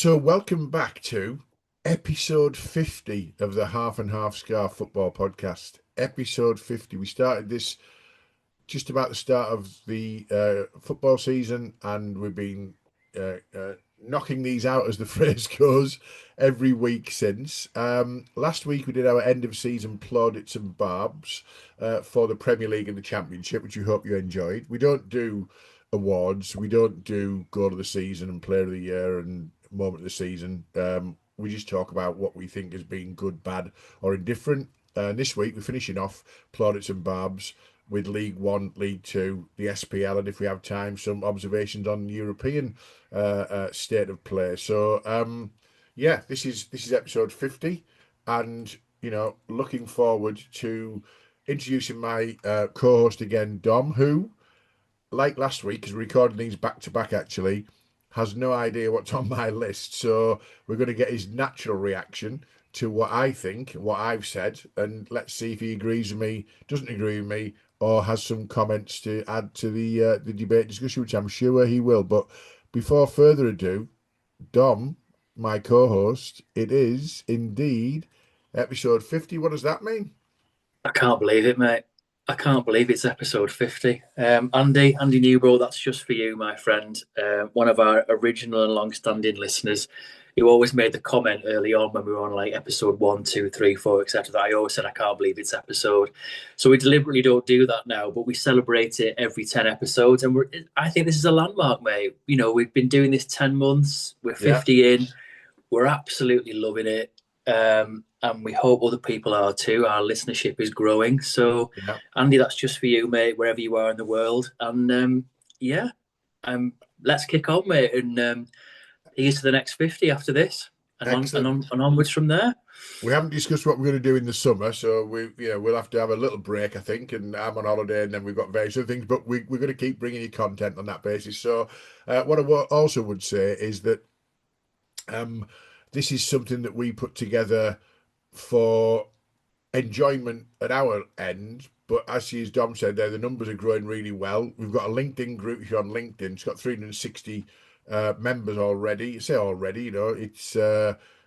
So, welcome back to episode 50 of the Half and Half Scarf Football Podcast. Episode 50. We started this just about the start of the football season, and we've been knocking these out, as the phrase goes, every week since. Last week, we did our end of season Plaudits and Barbs for the Premier League and the Championship, which we hope you enjoyed. We don't do awards, we don't do goal of the season and player of the year and moment of the season. We just talk about what we think has been good, bad, or indifferent. This week, we're finishing off Plaudits and Barbs with League One, League Two, the SPL, and if we have time, some observations on European state of play. So, yeah, this is episode 50, and looking forward to introducing my co-host again, Dom, who, like last week, because we're recording these back to back, actually, has no idea what's on my list. So we're going to get his natural reaction to what I think, what I've said, and let's see if he agrees with me, doesn't agree with me, or has some comments to add to the debate discussion, which I'm sure he will. But before further ado, Dom, my co-host, it is indeed episode 50. What does that mean? I can't believe it, mate. I can't believe it's episode 50. Andy Newbro, that's just for you, my friend. One of our original and long-standing listeners who always made the comment early on when we were on like episode one, two, three, four, etc. That I always said I can't believe it's episode. So we deliberately don't do that now, but we celebrate it every 10 episodes. And I think this is a landmark, mate. You know, we've been doing this 10 months, we're Yeah, 50 in, we're absolutely loving it. And we hope other people are too. Our listenership is growing. So, yeah. Andy, that's just for you, mate, wherever you are in the world. And yeah, let's kick on, mate. And here's to the next 50 after this, and Excellent. and onwards from there. We haven't discussed what we're going to do in the summer, so we'll have to have a little break, I think. And I'm on holiday, and then we've got various other things. But we're going to keep bringing you content on that basis. So, what I also would say is that um, this is something that we put together for enjoyment at our end. But as Dom said there, the numbers are growing really well. We've got a LinkedIn group. If you're on LinkedIn, it's got 360 members already. I say already, it's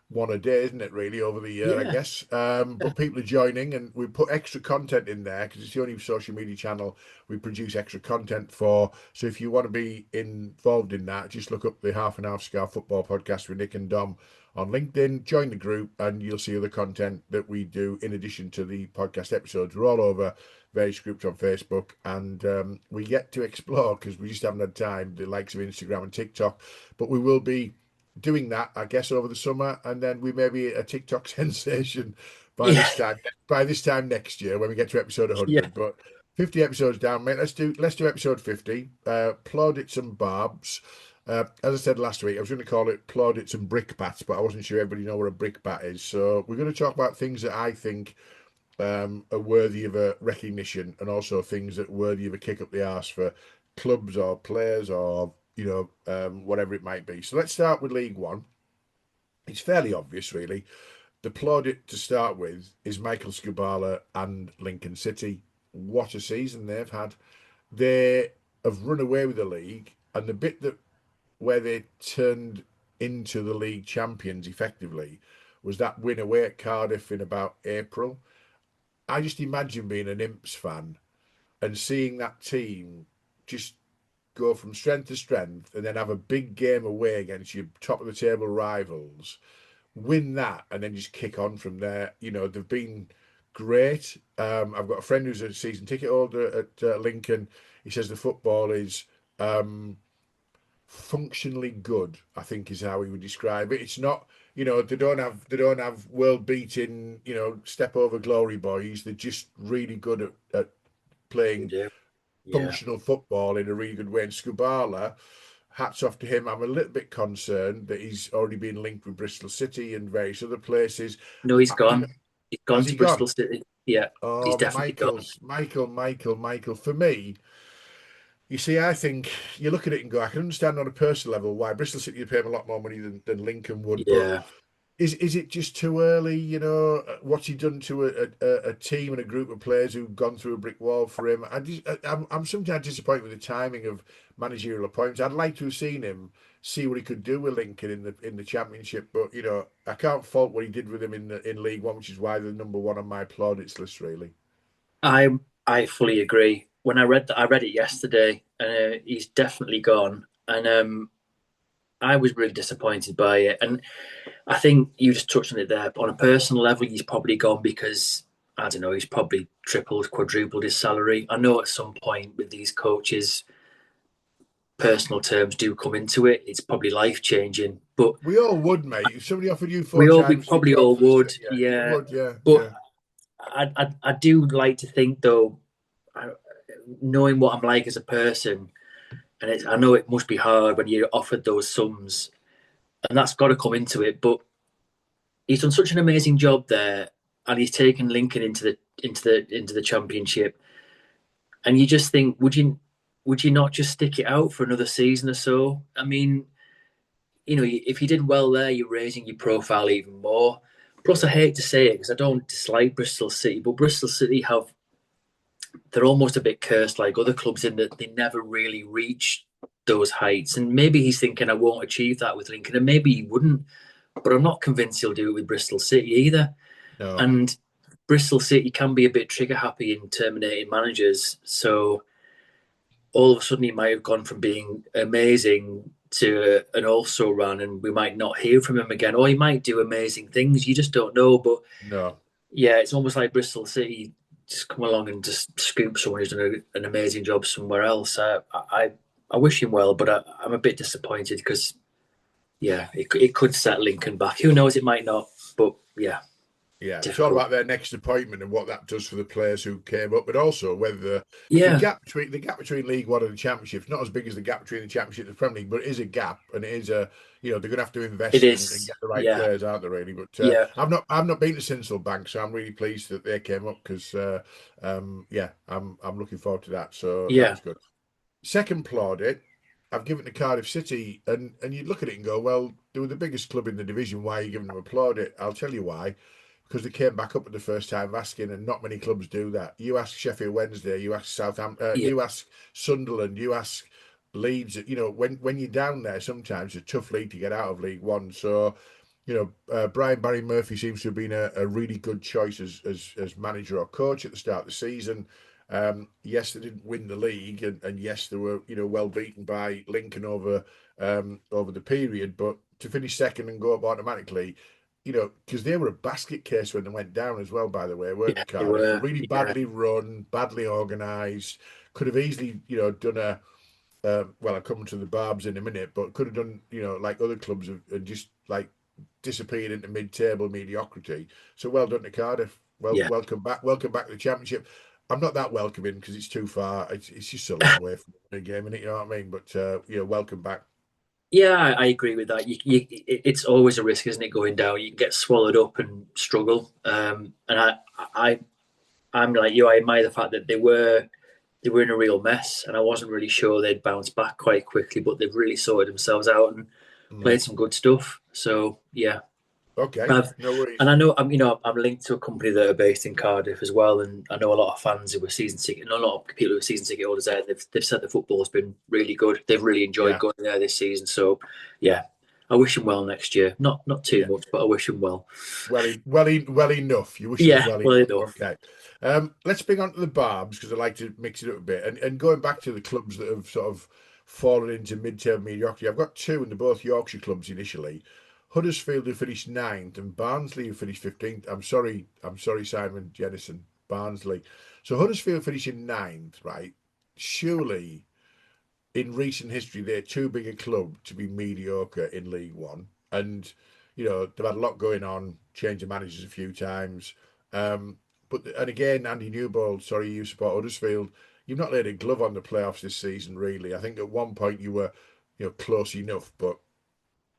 one a day, isn't it, really, over the year, I Yeah, guess. But people are joining, and we put extra content in there because it's the only social media channel we produce extra content for. So if you want to be involved in that, just look up the Half and Half Scar Football Podcast with Nick and Dom on LinkedIn, join the group, and you'll see other content that we do in addition to the podcast episodes. We're all over various groups on Facebook, and we get to explore because we just haven't had time, the likes of Instagram and TikTok. But we will be doing that, I guess, over the summer, and then we may be a TikTok sensation by yeah, this time. By this time next year, when we get to episode yeah. 100, but 50 episodes down, mate. Let's do episode 50. Plaudits and Barbs. As I said last week, I was going to call it plaudits and brickbats, but I wasn't sure everybody know what a brickbat is. So we're going to talk about things that I think are worthy of a recognition, and also things that are worthy of a kick up the arse for clubs or players or whatever it might be. So let's start with League One. It's fairly obvious, really. The plaudit to start with is Michael Skubala and Lincoln City. What a season they've had! They have run away with the league, and the bit that where they turned into the league champions effectively was that win away at Cardiff in about April. I just imagine being an Imps fan and seeing that team just go from strength to strength and then have a big game away against your top of the table rivals, win that, and then just kick on from there. They've been great. I've got a friend who's a season ticket holder at Lincoln. He says the football is functionally good, I think is how he would describe it. It's not, they don't have world beating, step over glory boys. They're just really good at We playing do. Yeah. functional football in a really good way. And Scubala, hats off to him. I'm a little bit concerned that he's already been linked with Bristol City and various other places. No, he's You know, gone. He's has gone he to gone? Bristol City. Yeah, he's Oh, definitely gone. Michael. For me, you see, I think you look at it and go, I can understand on a personal level why Bristol City would pay him a lot more money than Lincoln would, but Yeah, Is it just too early? You know, what's he done to a team and a group of players who've gone through a brick wall for him? I'm sometimes disappointed with the timing of managerial appointments. I'd like to have seen him see what he could do with Lincoln in the Championship, but you know, I can't fault what he did with him in League One, which is why they're number one on my plaudits list. Really, I I fully agree. When I read it yesterday, and he's definitely gone. And I was really disappointed by it. And I think you just touched on it there. On a personal level, he's probably gone because I don't know. He's probably tripled, quadrupled his salary. I know at some point with these coaches, personal terms do come into it. It's probably life changing, but we all would, mate. If somebody offered you four we times the probably job all for the would, yeah, you yeah. would, yeah, But yeah. I do like to think though, knowing what I'm like as a person, and I know it must be hard when you're offered those sums, and that's got to come into it. But he's done such an amazing job there, and he's taken Lincoln into the championship. And you just think, would you not just stick it out for another season or so? I mean, if you did well there, you're raising your profile even more. Plus, I hate to say it because I don't dislike Bristol City, but Bristol City they're almost a bit cursed like other clubs in that they never really reach those heights. And maybe he's thinking, I won't achieve that with Lincoln, and maybe he wouldn't. But I'm not convinced he'll do it with Bristol City either. No, And Bristol City can be a bit trigger happy in terminating managers. So all of a sudden, he might have gone from being amazing to an also run, and we might not hear from him again. Or he might do amazing things. You just don't know. But no. yeah, it's almost like Bristol City just come along and just scoop someone who's done an amazing job somewhere else. I wish him well, but I'm a bit disappointed because yeah, it could set Lincoln back. Who knows? It might not, but yeah, Yeah, it's all difficult. about their next appointment and what that does for the players who came up, but also whether the Yeah, gap between League One and the Championship is not as big as the gap between the Championship and the Premier League, but it is a gap, and it is a they're going to have to it invest and is. get the right Yeah, players, aren't they? Really, but yeah, I've not been to Sinsel Bank, so I'm really pleased that they came up because yeah, I'm looking forward to that. So that yeah, was good. Second plaudit, I've given to Cardiff City, and you look at it and go, well, they were the biggest club in the division. Why are you giving them a plaudit? I'll tell you why. Because they came back up at the first time of asking, and not many clubs do that. You ask Sheffield Wednesday, you ask Southampton, yeah, you ask Sunderland, you ask Leeds. You know, when you're down there, sometimes it's a tough league to get out of League One. So Brian Barry Murphy seems to have been a really good choice as manager or coach at the start of the season. Yes, they didn't win the league, and yes, they were well beaten by Lincoln over the period. But to finish second and go up automatically, because they were a basket case when they went down as well. By the way, weren't they, yeah. They Cardiff? were. Really Yeah, badly run, badly organised. Could have easily done a well, I'll come to the Barbs in a minute, but could have done, like other clubs and just like disappeared into mid-table mediocrity. So well done to Cardiff. Well, yeah. welcome back to the Championship. I'm not that welcoming because it's too far. It's just a long way from the game, and you know what I mean. But welcome back. Yeah, I agree with that. It's always a risk, isn't it, going down? You can get swallowed up and struggle. And I, I'm like you. I admire the fact that they were in a real mess, and I wasn't really sure they'd bounce back quite quickly. But they've really sorted themselves out and Mm. played some good stuff. So yeah, Okay, I've no and worries. I know I'm linked to a company that are based in Cardiff as well, and I know a lot of fans who were season ticket, and a lot of people who were season ticket holders there. They've said the football's been really good. They've really enjoyed Yeah, going there this season. So yeah, I wish them well next year. Not too yeah. much, but I wish them well. Well enough. You wish it was Yeah, well well enough. enough. Okay. Let's bring on to the Barbs because I like to mix it up a bit. And going back to the clubs that have sort of fallen into mid-term mediocrity, I've got two, and they're both Yorkshire clubs initially. Huddersfield, who finished ninth, and Barnsley, who finished 15th. I'm sorry, Simon Jennison, Barnsley. So Huddersfield finishing ninth, right? Surely in recent history, they're too big a club to be mediocre in League One. And, they've had a lot going on, change of managers a few times. And again, Andy Newbold, sorry, you support Huddersfield. You've not laid a glove on the playoffs this season, really. I think at one point you were, close enough, but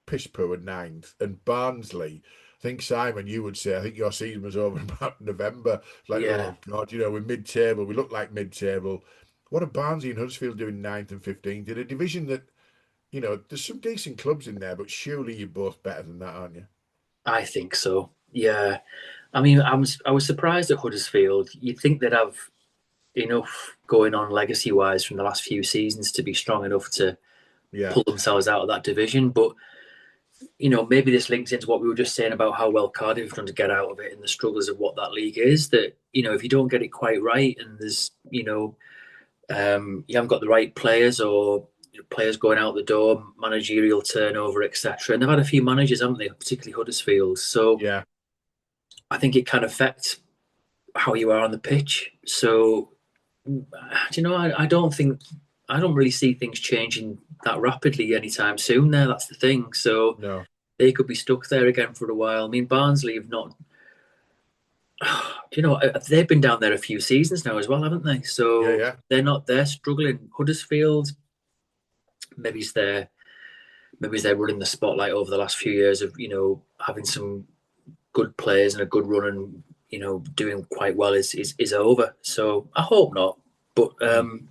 piss poor at ninth. And Barnsley, I think, Simon, you would say, I think your season was over in about November. It's like, Yeah, oh, God, we're mid table. We look like mid table. What are Barnsley and Huddersfield doing ninth and 15th in a division that, there's some decent clubs in there, but surely you're both better than that, aren't you? I think so. Yeah. I mean, I was surprised at Huddersfield. You'd think they'd have enough going on legacy wise from the last few seasons to be strong enough to Yeah, pull themselves out of that division. But maybe this links into what we were just saying about how well Cardiff have done to get out of it and the struggles of what that league is. That if you don't get it quite right and there's you haven't got the right players or players going out the door, managerial turnover, etc. And they've had a few managers, haven't they? Particularly Huddersfield. So yeah, I think it can affect how you are on the pitch. So, I don't really see things changing that rapidly anytime soon. That's the thing. So no, they could be stuck there again for a while. I mean, Barnsley have not. They've been down there a few seasons now as well, haven't they? yeah, So yeah, they're not. They're struggling. Huddersfield, maybe it's their maybe they're running the spotlight over the last few years of having some good players and a good run and doing quite well is over. So I hope not. But mm,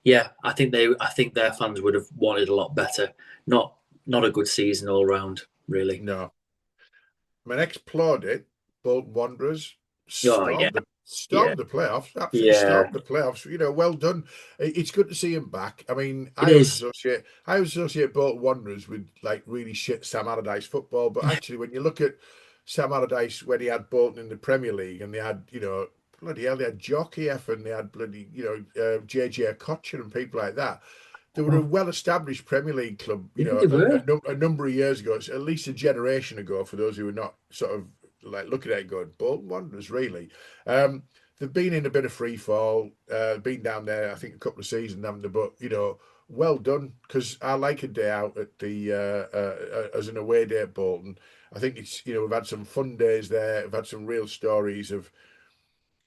yeah, I think their fans would have wanted a lot better. Not not a good season all round, really. no. My next plaudit, Bolton Wanderers, Oh yeah, yeah, stormed the playoffs, absolutely yeah. stormed the playoffs. Well done. It's good to see him back. I mean, It is. I always associate Bolton Wanderers with like really shit Sam Allardyce football, but actually, when you look at Sam Allardyce when he had Bolton in the Premier League and they had bloody hell, they had Jockey and they had bloody JJ Kocher and people like that. They were a well-established Premier League club, Yeah, they were. a number of years ago. It's at least a generation ago. For those who are not sort of like looking at it, going Bolton Wanderers, really. Um, they've been in a bit of free fall. Been down there, I think, a couple of seasons, haven't they? But well done, because I like a day out at the as an away day at Bolton. I think it's we've had some fun days there. We've had some real stories of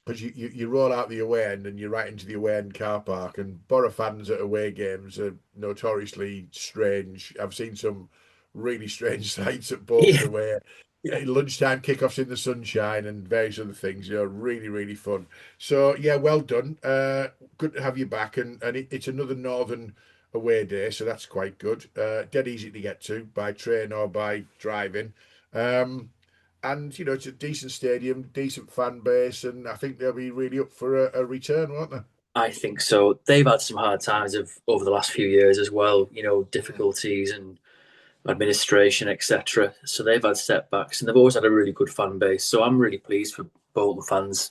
because you roll out the away end and you're right into the away end car park. And Borough fans at away games are notoriously strange. I've seen some really strange sights at Bolton Yeah, away. yeah. Lunchtime kickoffs in the sunshine and various other things. Really, really fun. So yeah, well done. Good to have you back, and it's another northern away day, so that's quite good. Dead easy to get to by train or by driving. Um, and it's a decent stadium, decent fan base, and I think they'll be really up for a return, won't they? I think so. They've had some hard times over the last few years as well. Mm. Difficulties and administration, etc. So they've had setbacks, and they've always had a really good fan base. So I'm really pleased for Bolton fans.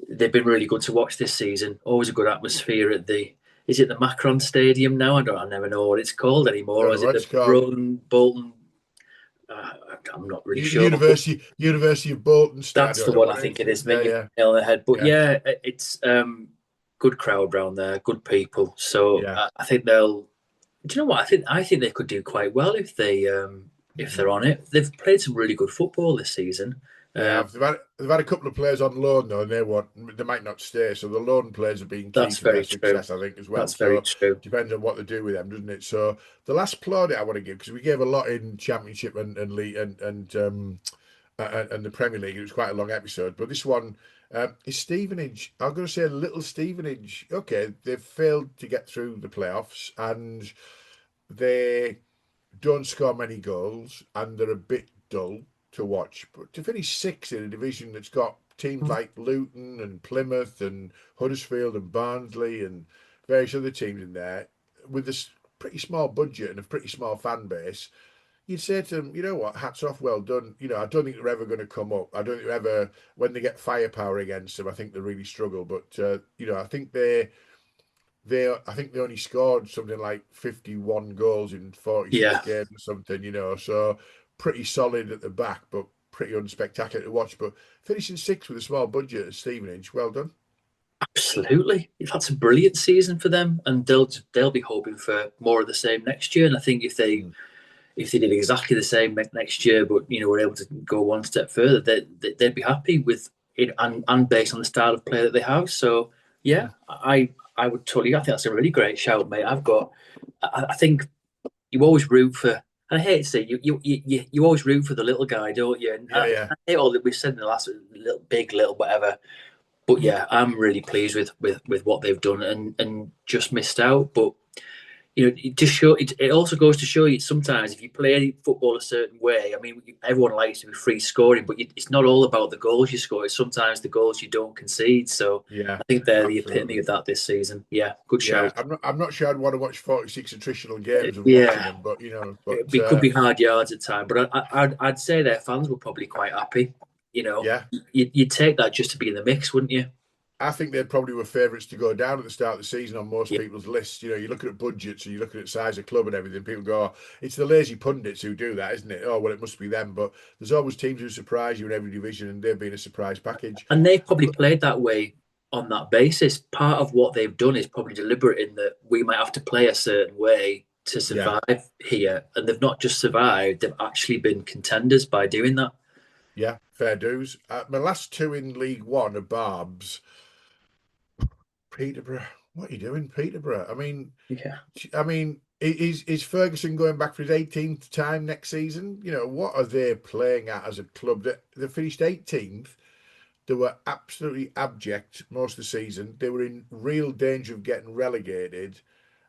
They've been really good to watch this season. Always a good atmosphere at the. Is it the Macron Stadium now? I never know what it's called anymore. Don't Or know is it what the it's called. Broden Bolton? I'm not really sure. But University of Bolton. I that's don't the know one I what think it it is. is. Yeah, Maybe yeah, nail on the head. But yeah, yeah, it's good crowd round there, good people. So yeah. I think they'll. Do you know what? I think they could do quite well if they're Mm. on it. They've played some really good football this season. They Um, have. They've had a couple of players on loan though, and they might not stay. So the loan players have been key that's to their very true. success, I think, as well. That's very So true. depends on what they do with them, doesn't it? So the last plaudit I want to give, because we gave a lot in Championship and League and the Premier League. It was quite a long episode, but this one is Stevenage. I'm going to say little Stevenage. Okay, they've failed to get through the playoffs, and they don't score many goals, and they're a bit dull to watch. But to finish sixth in a division that's got teams like Luton and Plymouth and Huddersfield and Barnsley and various other teams in there with this pretty small budget and a pretty small fan base, you'd say to them, you know what, hats off, well done. I don't think they're ever going to come up. I don't think they're ever, when they get firepower against them, I think they really struggle. But, I think I think they only scored something like 51 goals in 46 Yeah, games or something, so pretty solid at the back, but pretty unspectacular to watch. But finishing sixth with a small budget at Stevenage, well done. absolutely. That's a brilliant season for them, and they'll be hoping for more of the same next year. And I think Mm. if they did exactly the same next year, but were able to go one step further, they'd be happy with it, and based on the style of play that they have. So yeah, Mm. I would totally. I think that's a really great shout, mate. I think you always root for. And I hate to say you always root for the little guy, don't you? And Yeah, yeah. I hate all that we've said in the last little whatever. But yeah, I'm really pleased with what they've done and just missed out. But it just show it also goes to show you sometimes if you play football a certain way. I mean, everyone likes to be free scoring, but it's not all about the goals you score. It's sometimes the goals you don't concede. So Yeah, I think they're the epitome absolutely. of that this season. Yeah, good Yeah, shout. I'm not sure I'd want to watch 46 attritional games of watching Yeah, them, but it could be hard yards at time, but I'd say their fans were probably quite happy. yeah, You'd take that just to be in the mix, wouldn't you? I think they probably were favourites to go down at the start of the season on most Yeah. people's lists. You're looking at budgets and you're looking at size of club and everything. People go, oh, it's the lazy pundits who do that, isn't it? Oh, well, it must be them. But there's always teams who surprise you in every division, and they've been a surprise package. And they've probably played that way on that basis. Part of what they've done is probably deliberate in that we might have to play a certain way to Yeah, survive here. And they've not just survived, they've actually been contenders by doing that. yeah, fair dues. My last two in League One are Barbs. Peterborough, what are you doing, Peterborough? Yeah. Is Ferguson going back for his 18th time next season? What are they playing at as a club? They finished 18th. They were absolutely abject most of the season. They were in real danger of getting relegated.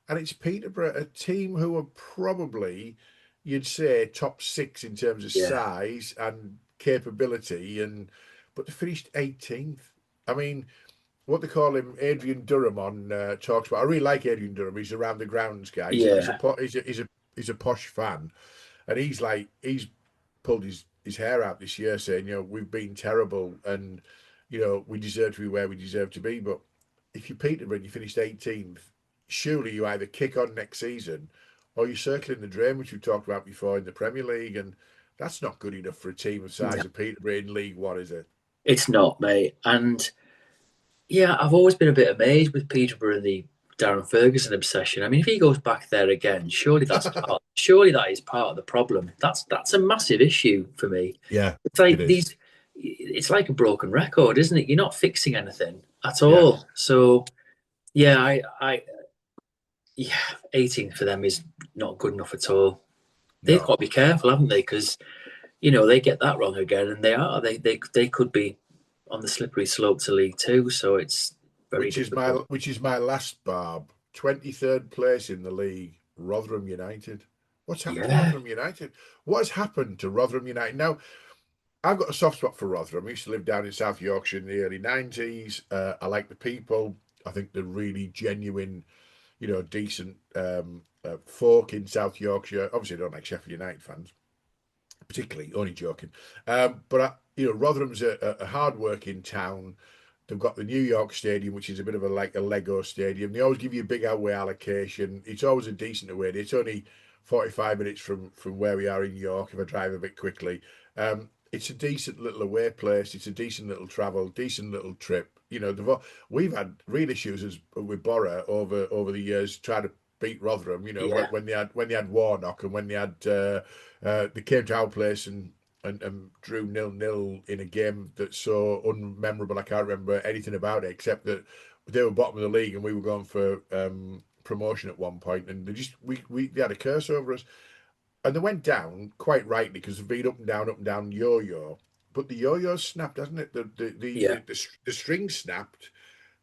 And it's Peterborough, a team who are probably, you'd say, top six in terms of Yeah. size and capability. But they finished 18th. I mean, what they call him, Adrian Durham on talks about. I really like Adrian Durham. He's a round the grounds guy. Yeah. He's a posh fan, and he's pulled his hair out this year, saying, we've been terrible, and we deserve to be where we deserve to be. But if you're Peterborough and you finished 18th, surely you either kick on next season, or you're circling the drain, which we talked about before in the Premier League, and that's not good enough for a team of No, size of Peterborough in League One, is it? it's not, mate. And yeah, I've always been a bit amazed with Peterborough and the Darren Ferguson obsession. I mean, if he goes back there again, surely that is part of the problem. That's a massive issue for me. Yeah, It's it like is. it's like a broken record, isn't it? You're not fixing anything at Yeah. all. So yeah, yeah, 18 for them is not good enough at all. They've No, got to be careful, haven't they? Because they get that wrong again, and they could be on the slippery slope to League Two. So it's very difficult. which is my last barb. 23rd place in the league, Rotherham United. What's happened to Yeah, Rotherham United? What has happened to Rotherham United? Now, I've got a soft spot for Rotherham. I used to live down in South Yorkshire in the early 90s. I like the people. I think they're really genuine, decent folk in South Yorkshire. Obviously, I don't like Sheffield United fans, particularly, only joking. Rotherham's a hard-working town. They've got the New York Stadium, which is a bit of like a Lego stadium. They always give you a big away allocation. It's always a decent away day. It's only 45 minutes from where we are in York if I drive a bit quickly. It's a decent little away place. It's a decent little travel, decent little trip. We've had real issues with Borough over the years trying to beat Rotherham. yeah, When they had Warnock and when they had they came to our place and drew 0-0 in a game that's so unmemorable. I can't remember anything about it except that they were bottom of the league and we were going for promotion at one point, and they had a curse over us, and they went down quite rightly because they've been up and down, yo-yo. But the yo-yo snapped, hasn't it? yeah. The string snapped.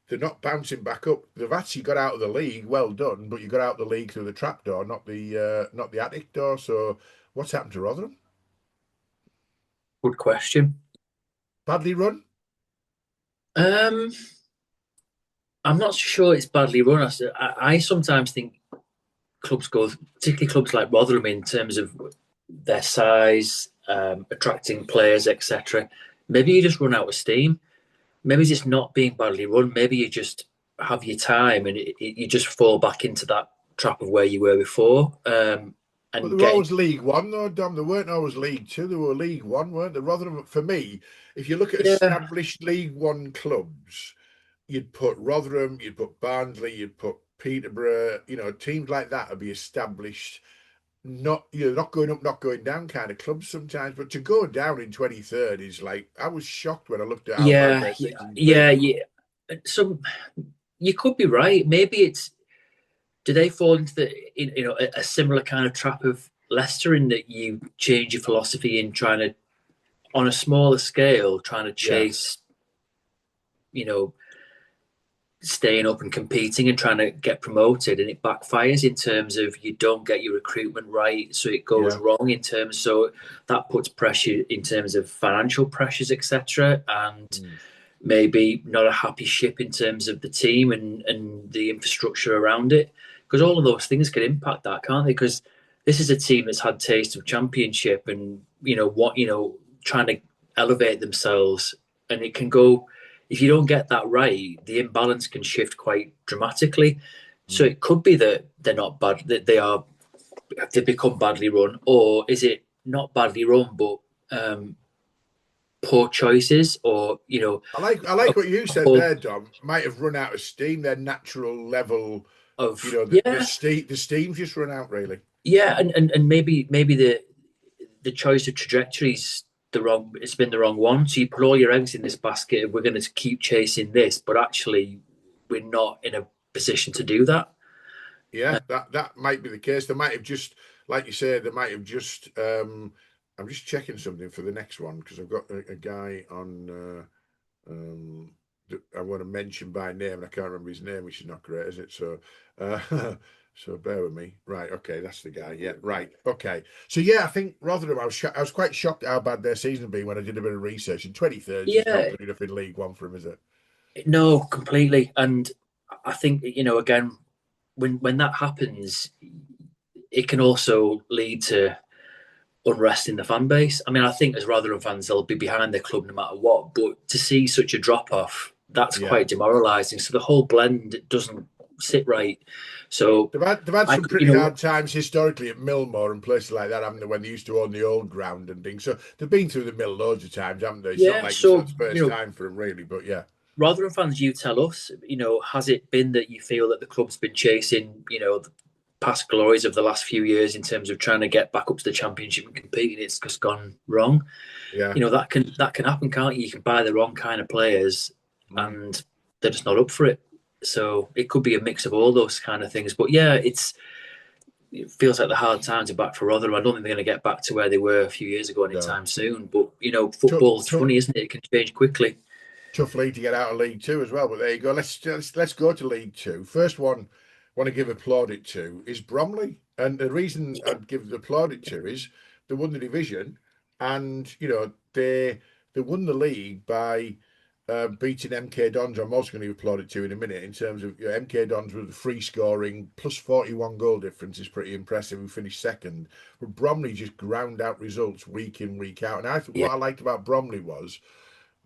They're not bouncing back up. They've actually got out of the league. Well done, but you got out of the league through the trap door, not the attic door. So what's happened to Rotherham? Good question. Badly run? Um, I'm not sure it's badly run. I sometimes think clubs go, particularly clubs like Rotherham, in terms of their size, attracting players, etc. Maybe you just run out of steam. Maybe it's not being badly run. Maybe you just have your time and you just fall back into that trap of where you were before. But they And were getting, always League One, though, Dom. They weren't always League Two. They were League One, weren't they? Rotherham, for me, if you look at yeah, established League One clubs, you'd put Rotherham, you'd put Barnsley, you'd put Peterborough. Teams like that would be established. Not going up, not going down kind of clubs sometimes. But to go down in 23rd is like, I was shocked when I looked at how bad yeah, their yeah, season's yeah, been. yeah. So you could be right. Maybe it's do they fall into a similar kind of trap of Leicester in that you change your philosophy in trying to on a smaller scale trying to Yeah. chase you know staying up and competing and trying to get promoted, and it backfires in terms of you don't get your recruitment right, so it goes Yeah. wrong in terms. So that puts pressure in terms of financial pressures, etc., and Mm. maybe not a happy ship in terms of the team and the infrastructure around it, because all of those things can impact that, can't they? Because this is a team that's had taste of championship and trying to elevate themselves, and it can go, if you don't get that right, the imbalance can shift quite dramatically. So Mm. it could be that they're not bad, that they become badly run, or is it not badly run but poor choices, or I like what you said poor there, Dom. Might have run out of steam. Their natural level, of the steam's just run out really. and maybe the choice of trajectories the wrong, it's been the wrong one. So you put all your eggs in this basket and we're going to keep chasing this, but actually we're not in a position to do that. Yeah, that might be the case. They might have just, like you said, they might have just. I'm just checking something for the next one because I've got a guy on. That I want to mention by name, and I can't remember his name, which is not great, is it? So, uh, so bear with me. Right, okay, that's the guy. Yeah, right, okay. So yeah, I think Rotherham. I was quite shocked at how bad their season had been when I did a bit of research. And 23rd is not Yeah, good enough in League One for him, is it? no, completely. And I think, again, when that happens, it can also lead to unrest in the fan base. I mean, I think as Rotherham fans, they'll be behind their club no matter what. But to see such a drop off, that's Yeah. quite demoralising. So the whole blend doesn't sit right. So They've had I, some you pretty know, hard times historically at Millmore and places like that, haven't they? When they used to own the old ground and things, so they've been through the mill loads of times, haven't they? It's not yeah. like it's So the first time for them, really. But yeah, Rotherham fans, you tell us. Has it been that you feel that the club's been chasing, the past glories of the last few years in terms of trying to get back up to the championship and competing? It's just gone wrong. yeah, That can happen, can't you? You can buy the wrong kind of players, mm, and they're just not up for it. So it could be a mix of all those kind of things. But yeah, it feels like the hard times are back for Rotherham. I don't think they're going to get back to where they were a few years ago no, anytime soon. But tough, football's tough, funny, isn't it? It can change quickly. tough league to get out of League Two as well. But there you go. Let's go to League Two. First one, I want to give applaudit to is Bromley, and the reason I'd give the applaudit to is they won the division, and they won the league by beating MK Dons. I'm also going to applaud it to in a minute in terms of MK Dons with the free scoring plus 41 goal difference is pretty impressive. We finished second, but Bromley just ground out results week in, week out. And I thought Yeah, what I liked about Bromley was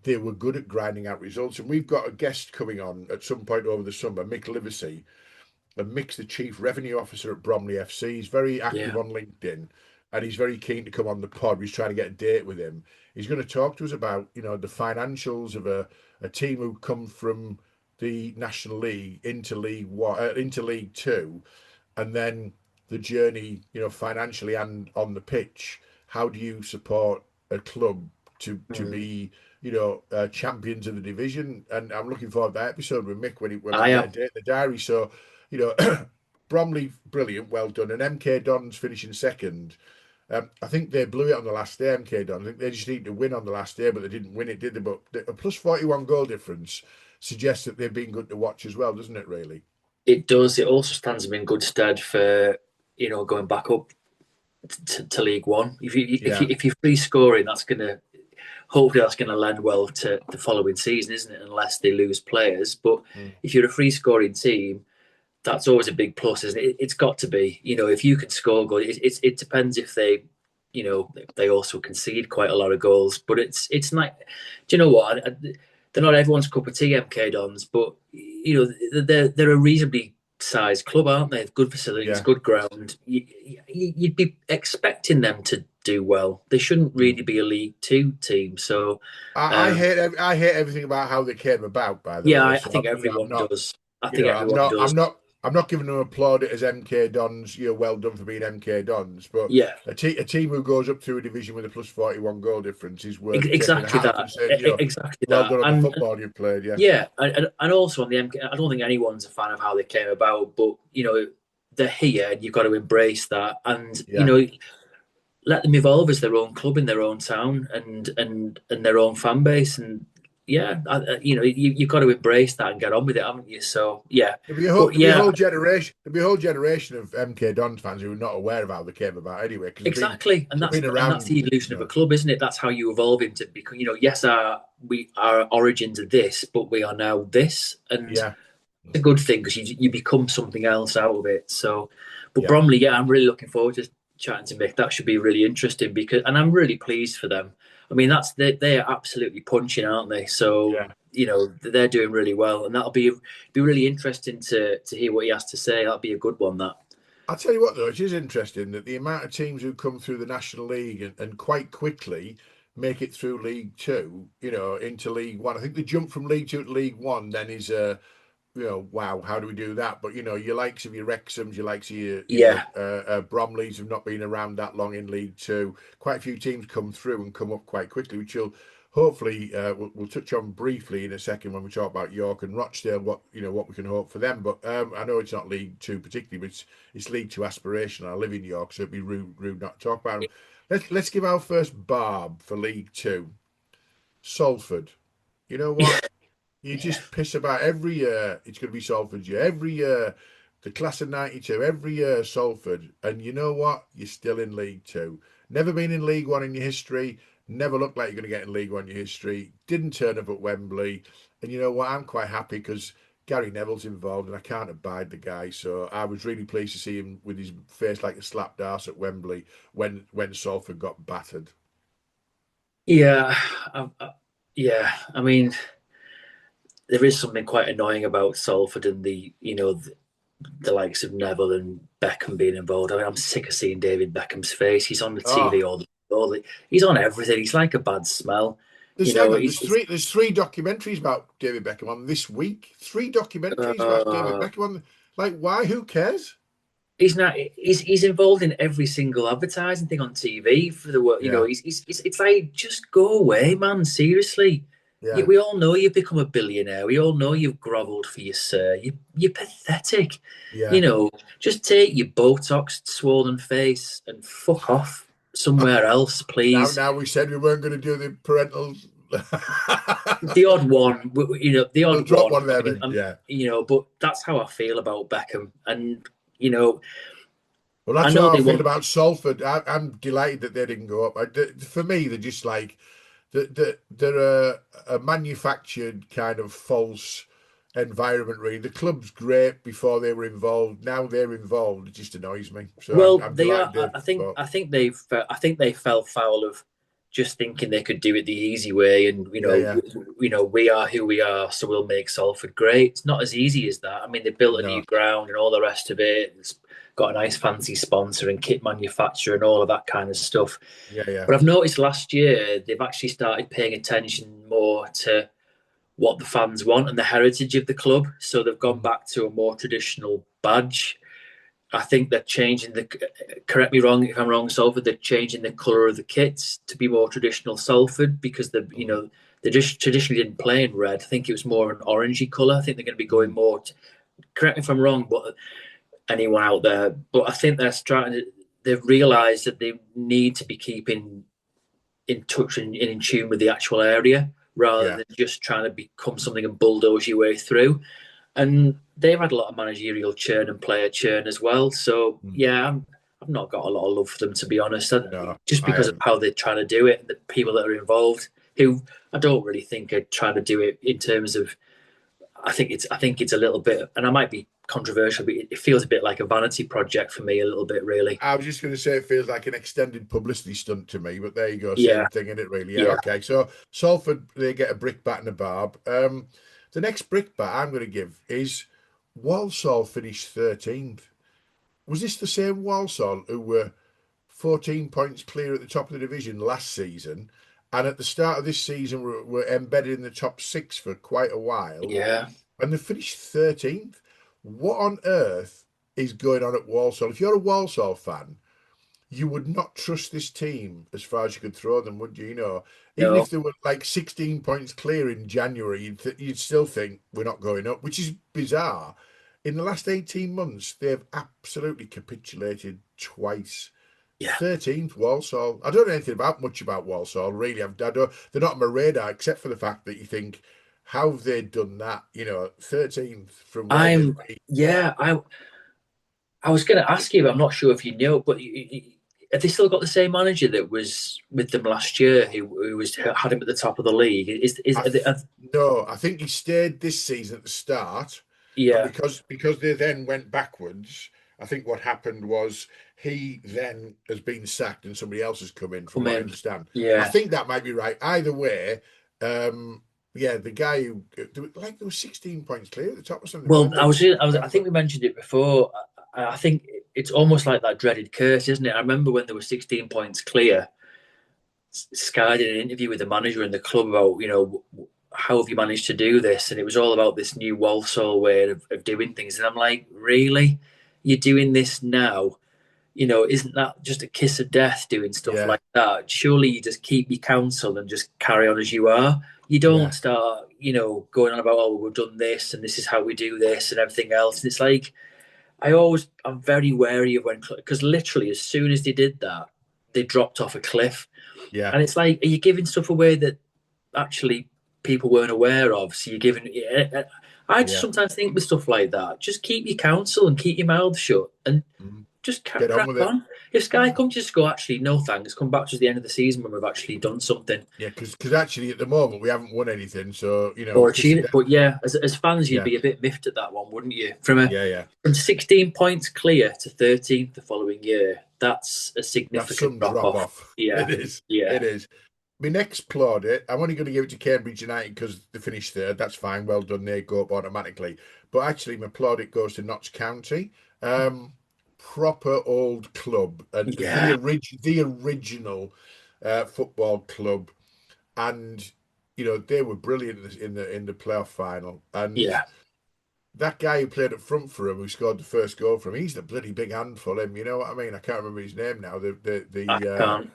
they were good at grinding out results. And we've got a guest coming on at some point over the summer, Mick Livesey, and Mick's the chief revenue officer at Bromley FC. He's very active yeah, on LinkedIn, and he's very keen to come on the pod. He's trying to get a date with him. He's going to talk to us about the financials of a team who come from the National League into League One, into League Two, and then the journey, financially and on the pitch. How do you support a club to mm. be, champions of the division? And I'm looking forward to that episode with Mick when we I get a am. date in the diary. So, you know, Bromley, brilliant, well done, and MK Dons finishing second. I think they blew it on the last day, MK Dons. I think they just needed to win on the last day, but they didn't win it, did they? But a plus 41 goal difference suggests that they've been good to watch as well, doesn't it? Really? It does. It also stands them in good stead for going back up to League One. Yeah. If you're free scoring, hopefully that's going to lend well to the following season, isn't it? Unless they lose players, but Mm. if you're a free scoring team, that's always a big plus, isn't it? It's got to be. If you can score goals, it depends if they also concede quite a lot of goals. But it's like, do you know what? They're not everyone's cup of tea, MK Dons, but they're a reasonably sized club, aren't they? Good facilities, Yeah. good ground. You'd be expecting them to do well. They shouldn't Mm. really be a League Two team. So, I um, hate I hate everything about how they came about. By the yeah, way, I so think I'm everyone not. does. I think I'm everyone not. does. I'm not giving them applaud it as MK Dons. You're well done for being MK Dons, but Yeah, a team who goes up to a division with a plus 41 goal difference is worth taking a exactly hat off and that. saying, Exactly well that. done on the And football you've played. Yeah, yeah, and also on the MK, I don't think anyone's a fan of how they came about, but they're here, and you've got to embrace that, and yeah, let them evolve as their own club in their own town and their own fan base, and you've got to embrace that and get on with it, haven't you? So yeah, but There'll be a yeah, whole generation. There'll be a whole generation of MK Dons fans who are not aware of how they came about anyway, because exactly, and they've been that's the around. evolution of a club, isn't it? That's how you evolve into become. Yes, our origins are this, but we are now this, and Yeah, a good thing because you become something else out of it. So, but yeah, Bromley, yeah, I'm really looking forward to chatting to Mick. That should be really interesting and I'm really pleased for them. I mean, they are absolutely punching, aren't they? So yeah. they're doing really well, and that'll be really interesting to hear what he has to say. That'll be a good one. That I'll tell you what, though, it is interesting that the amount of teams who come through the National League and quite quickly make it through League Two, into League One. I think the jump from League Two to League One then is wow, how do we do that? But your likes of your Wrexhams, your likes of yeah, Bromleys have not been around that long in League Two. Quite a few teams come through and come up quite quickly, which you'll hopefully we'll touch on briefly in a second when we talk about York and Rochdale. What we can hope for them. But I know it's not League Two particularly, but it's League Two aspiration. I live in York, so it'd be rude not to talk about them. Let's give our first barb for League Two. Salford. You know what? You just piss about every year. It's going to be Salford's year. Every year, the class of '92. Every year, Salford. And you know what? You're still in League Two. Never been in League One in your history. Never looked like you're going to get in League One in your history. Didn't turn up at Wembley. And you know what? I'm quite happy because Gary Neville's involved, and I can't abide the guy. So I was really pleased to see him with his face like a slapped arse at Wembley when Salford got battered. yeah, yeah. I mean, there is something quite annoying about Salford and the likes of Neville and Beckham being involved. I mean, I'm sick of seeing David Beckham's face. He's on the Oh, TV he's on everything. He's like a bad smell. Hang on, He's there's three documentaries about David Beckham on this week. Three documentaries about David uh, Beckham on. Like, why? Who cares? he's not he's involved in every single advertising thing on TV for the work. Yeah, It's like just go away, man. Seriously. yeah, We all know you've become a billionaire. We all know you've grovelled for your sir. You're pathetic. yeah. Just take your Botox swollen face and fuck off somewhere else, please. Now we said we weren't going to do the parental. The odd one, the We'll odd drop one. one of I them mean, in. Yeah. but that's how I feel about Beckham, and you know, Well, I that's know how I they feel want. about Salford. I'm delighted that they didn't go up. For me, they're just like they're a manufactured kind of false environment. Really, the club's great before they were involved. Now they're involved. It just annoys me. So Well, I'm they are. delighted they've got. I think they fell foul of just thinking they could do it the easy way, and Yeah, yeah. we are who we are, so we'll make Salford great. It's not as easy as that. I mean, they built a new No. ground and all the rest of it. It's got a nice fancy sponsor and kit manufacturer and all of that kind of stuff. Yeah, yeah. But I've noticed last year they've actually started paying attention more to what the fans want and the heritage of the club. So they've gone Mm. back to a more traditional badge. I think they're changing correct me wrong if I'm wrong, Salford. They're changing the colour of the kits to be more traditional Salford because Mm. they just traditionally didn't play in red. I think it was more an orangey colour. I think they're going to be going Mm. more. Correct me if I'm wrong, but anyone out there. But I think they're trying to. They've realised that they need to be keeping in touch and in tune with the actual area rather Yeah. than just trying to become something and bulldoze your way through. And they've had a lot of managerial churn and player churn as well. So Mm. yeah, I've not got a lot of love for them to be honest. No, Just I because of haven't. how they're trying to do it, the people that are involved, who I don't really think are trying to do it in terms of. I think it's a little bit, and I might be controversial, but it feels a bit like a vanity project for me, a little bit really. I was just going to say it feels like an extended publicity stunt to me, but there you go, Yeah, same thing in it, really. Yeah, yeah. okay. So Salford, they get a brick bat and a barb. The next brick bat I'm going to give is Walsall finished 13th. Was this the same Walsall who were 14 points clear at the top of the division last season, and at the start of this season were embedded in the top six for quite a while, Yeah, and they finished 13th? What on earth is going on at Walsall? If you're a Walsall fan, you would not trust this team as far as you could throw them, would you? Even no. if they were like 16 points clear in January, you'd still think we're not going up, which is bizarre. In the last 18 months, they've absolutely capitulated twice. Yeah. 13th, Walsall. I don't know anything much about Walsall, really. I don't, they're not on my radar, except for the fact that you think, how have they done that? 13th from where they've I'm been. yeah, I was going to ask you, but I'm not sure if you know, but have they still got the same manager that was with them last year, who was had him at the top of the league? I th No, I think he stayed this season at the start, and yeah, because they then went backwards, I think what happened was he then has been sacked and somebody else has come in, from come what I in. understand. I Yeah. think that might be right. Either way, yeah, the guy who like there was 16 points clear at the top or something, Well, weren't they? I think we mentioned it before. I think it's almost like that dreaded curse, isn't it? I remember when there were 16 points clear. Sky did an interview with the manager in the club about, how have you managed to do this? And it was all about this new Walsall way of doing things. And I'm like, really? You're doing this now? Isn't that just a kiss of death doing stuff Yeah, like that? Surely you just keep your counsel and just carry on as you are. You don't yeah, start, going on about, oh, we've done this and this is how we do this and everything else. And it's like, I'm very wary of when, because literally as soon as they did that, they dropped off a cliff. yeah, And it's like, are you giving stuff away that actually people weren't aware of? So you're giving. I just yeah. sometimes think with stuff like that, just keep your counsel and keep your mouth shut and Mhm. just Get on crack with it. on. If Sky come to just go, actually, no thanks, come back to us at the end of the season when we've actually done something Yeah, because actually at the moment we haven't won anything, so or kiss of achieved it. death. But yeah, as fans, you'd Yeah, be a bit miffed at that one, wouldn't you? yeah, yeah. From 16 points clear to 13th the following year, that's a That's significant some drop drop off. off. Yeah, It is. yeah, It is. My next plaudit, I'm only going to give it to Cambridge United because they finished third. That's fine. Well done. They go up automatically. But actually, my plaudit goes to Notts County. Um, Proper old club and yeah, the original football club. And they were brilliant in the playoff final. And yeah. that guy who played up front for him, who scored the first goal for him, he's the bloody big handful. Him, you know what I mean? I can't remember his name now. I can't.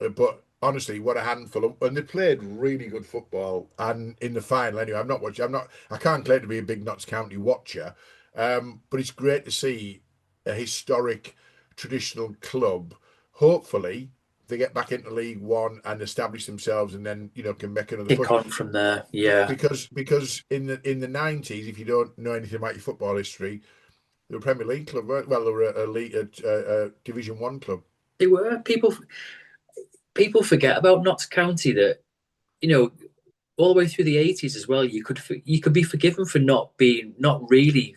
But honestly, what a handful of, and they played really good football. And in the final, anyway, I'm not watching. I can't claim to be a big Notts County watcher, but it's great to see a historic, traditional club. Hopefully, they get back into League One and establish themselves, and then can make another Kick push. on from there. Yeah, Because in the 90s, if you don't know anything about your football history, they were a Premier League club, weren't they? Well, they were a league, a Division One club. they were. People forget about Notts County that you know all the way through the 80s as well. You could be forgiven for not really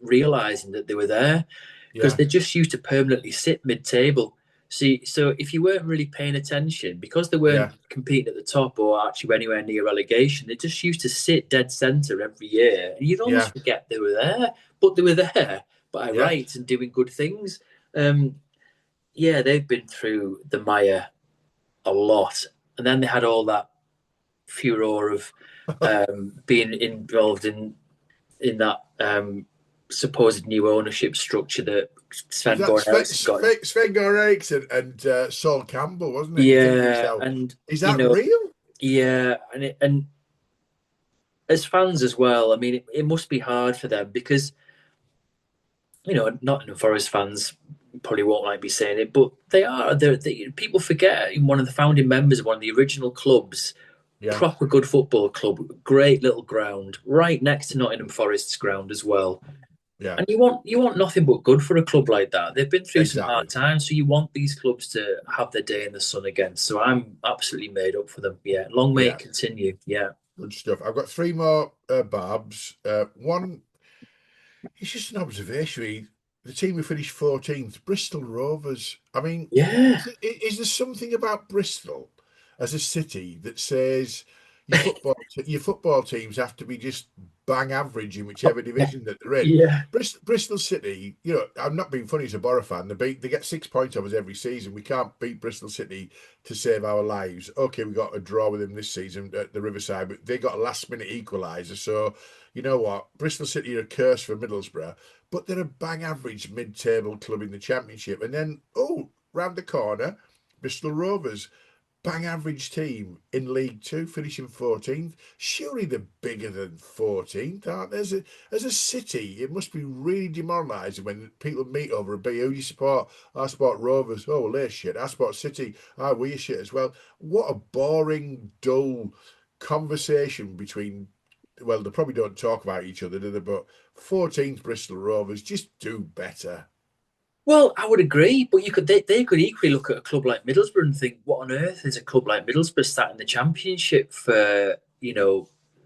realizing that they were there because Yeah, they just used to permanently sit mid-table. See, so if you weren't really paying attention because they weren't yeah, competing at the top or actually anywhere near relegation, they just used to sit dead centre every year, and you'd yeah, almost forget they were there, but they were there by yeah. rights and doing good things. Um, yeah, they've been through the mire a lot, and then they had all that furor of being involved in that supposed new ownership structure that Was Sven that Goran Eriksson got in. Sven Goran Eriksson and Saul Campbell, wasn't it? You think to Yeah, yourself, and is that real? yeah, and as fans as well. I mean, it must be hard for them because Nottingham Forest fans probably won't like me saying it, but people forget one of the founding members of one of the original clubs, Yeah, proper good football club, great little ground, right next to Nottingham Forest's ground as well. yeah, And you want nothing but good for a club like that. They've been through some hard exactly. times, so you want these clubs to have their day in the sun again. So I'm absolutely made up for them. Yeah, long may it Yeah, continue. Yeah, good stuff. I've got three more Barbs. One, it's just an observation. Really. The team who finished 14th, Bristol Rovers. I mean, yeah, is there something about Bristol as a city that says your football teams have to be just bang average in whichever division that they're in? yeah, Bristol City, I'm not being funny as a Borough fan. They get 6 points of us every season. We can't beat Bristol City to save our lives. Okay, we got a draw with them this season at the Riverside, but they got a last minute equaliser. So you know what? Bristol City are a curse for Middlesbrough, but they're a bang average mid-table club in the Championship. And then, round the corner, Bristol Rovers. bang average team in League Two, finishing 14th. Surely they're bigger than 14th, aren't they? As a city, it must be really demoralising when people meet over a beer. Who do you support? I support Rovers. Oh, well, they're shit. I support City. We're shit as well. What a boring, dull conversation between. Well, they probably don't talk about each other, do they? But 14th Bristol Rovers, just do better. Well, I would agree, but they could equally look at a club like Middlesbrough and think, what on earth is a club like Middlesbrough sat in the Championship for,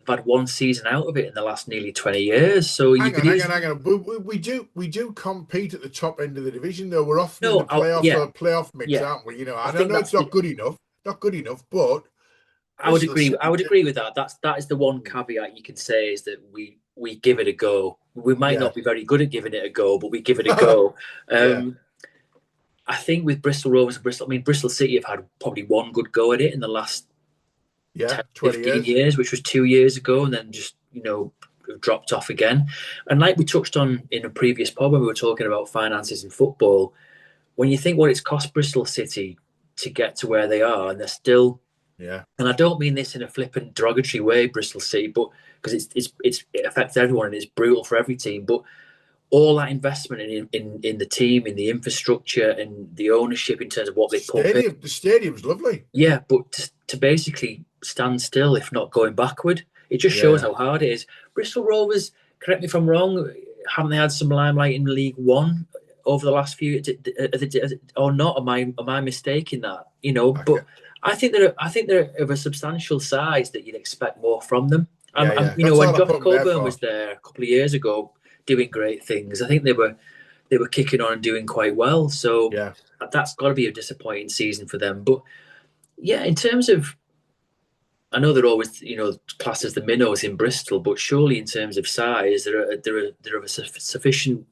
had one season out of it in the last nearly 20 years. So you Hang could on, hang on, easily hang on. We do compete at the top end of the division, though. We're often in the no, yeah, playoff mix, yeah. aren't we? I And I think know it's not good enough, but I would Bristol agree. I City, would agree with that. That is the one caveat you can say is that we give it a go. We might yeah, not be very good at giving it a go, but we give it a go. yeah, Um, I think with Bristol Rovers and Bristol City have had probably one good go at it in the last yeah, 10, 20 15 years. years, which was 2 years ago, and then just, dropped off again. And like we touched on in a previous pod when we were talking about finances in football, when you think what it's cost Bristol City to get to where they are, and they're still, Yeah, and I don't mean this in a flippant, derogatory way, Bristol City, but because it affects everyone and it's brutal for every team. But all that investment in the team, in the infrastructure, and the ownership in terms of what they put in, the stadium's lovely. yeah, but to basically stand still, if not going backward, it just shows Yeah, how hard it is. Bristol Rovers, correct me if I'm wrong, haven't they had some limelight in League One over the last few, or not? Am I mistaken that? But I think they're of a substantial size that you'd expect more from them. yeah, And yeah. That's when all I Josh put them there Coburn for. was there a couple of years ago, doing great things, I think they were kicking on and doing quite well. So Yeah, that's got to be a disappointing season for them. But yeah, in terms of, I know they're always, classed as the minnows in Bristol, but surely in terms of size, they're of a sufficient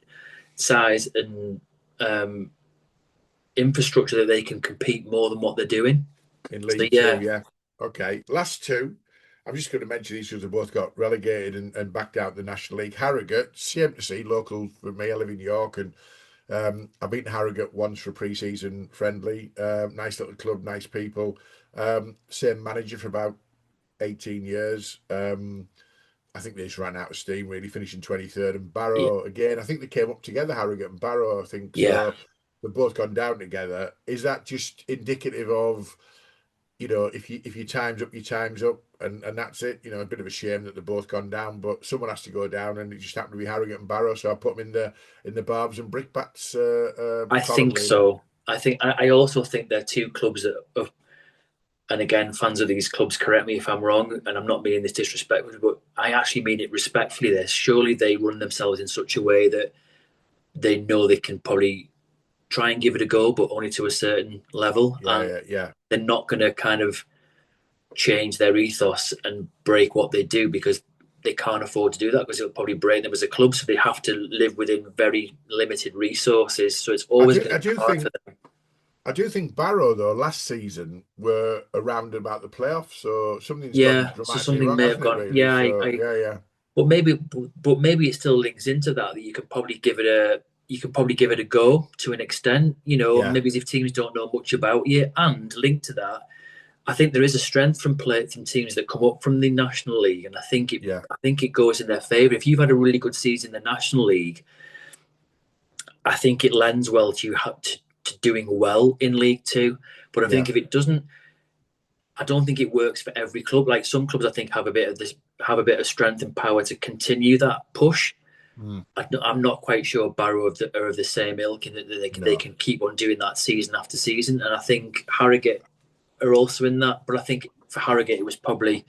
size and um, infrastructure that they can compete more than what they're doing. in So League Two, yeah, yeah. Okay, last two. I'm just going to mention these because they both got relegated and backed out the National League. Harrogate, same to see, local for me. I live in York, and I've beaten Harrogate once for pre-season friendly. Nice little club, nice people. Same manager for about 18 years. I think they just ran out of steam, really, finishing 23rd. And yeah, Barrow, again, I think they came up together, Harrogate and Barrow, I think. yeah. So they've both gone down together. Is that just indicative of, if your time's up, your time's up, and that's it? A bit of a shame that they've both gone down, but someone has to go down, and it just happened to be Harrogate and Barrow. So I put them in the Barbs and Brickbats I column, think really. so. I also think they're two clubs that are, and again, fans of these clubs, correct me if I'm wrong, and I'm not meaning this disrespectfully, but I actually mean it respectfully. This surely they run themselves in such a way that they know they can probably try and give it a go, but only to a certain level, Yeah, and yeah, yeah, they're not going to kind of change their ethos and break what they do because they can't afford to do that because it'll probably break them as a club. So they have to live within very limited resources. So it's I always do, going I to be do hard for think. them. I do think Barrow, though, last season were around about the playoffs, so something's gone Yeah, so dramatically something wrong, may have hasn't it? gone. Really? Yeah, So yeah, yeah, but maybe it still links into that you can probably give it a go to an extent. yeah, Maybe if teams don't know much about you, and linked to that, I think there is a strength from teams that come up from the National League, and yeah, I think it goes in their favour. If you've had a really good season in the National League, I think it lends well to doing well in League Two. But I yeah. think if it doesn't, I don't think it works for every club. Like some clubs, I think have a bit of strength and power to continue that push. Mm, I'm not quite sure Barrow are of the same ilk in that they no, can keep on doing that season after season. And I think Harrogate are also in that. But I think for Harrogate, it was probably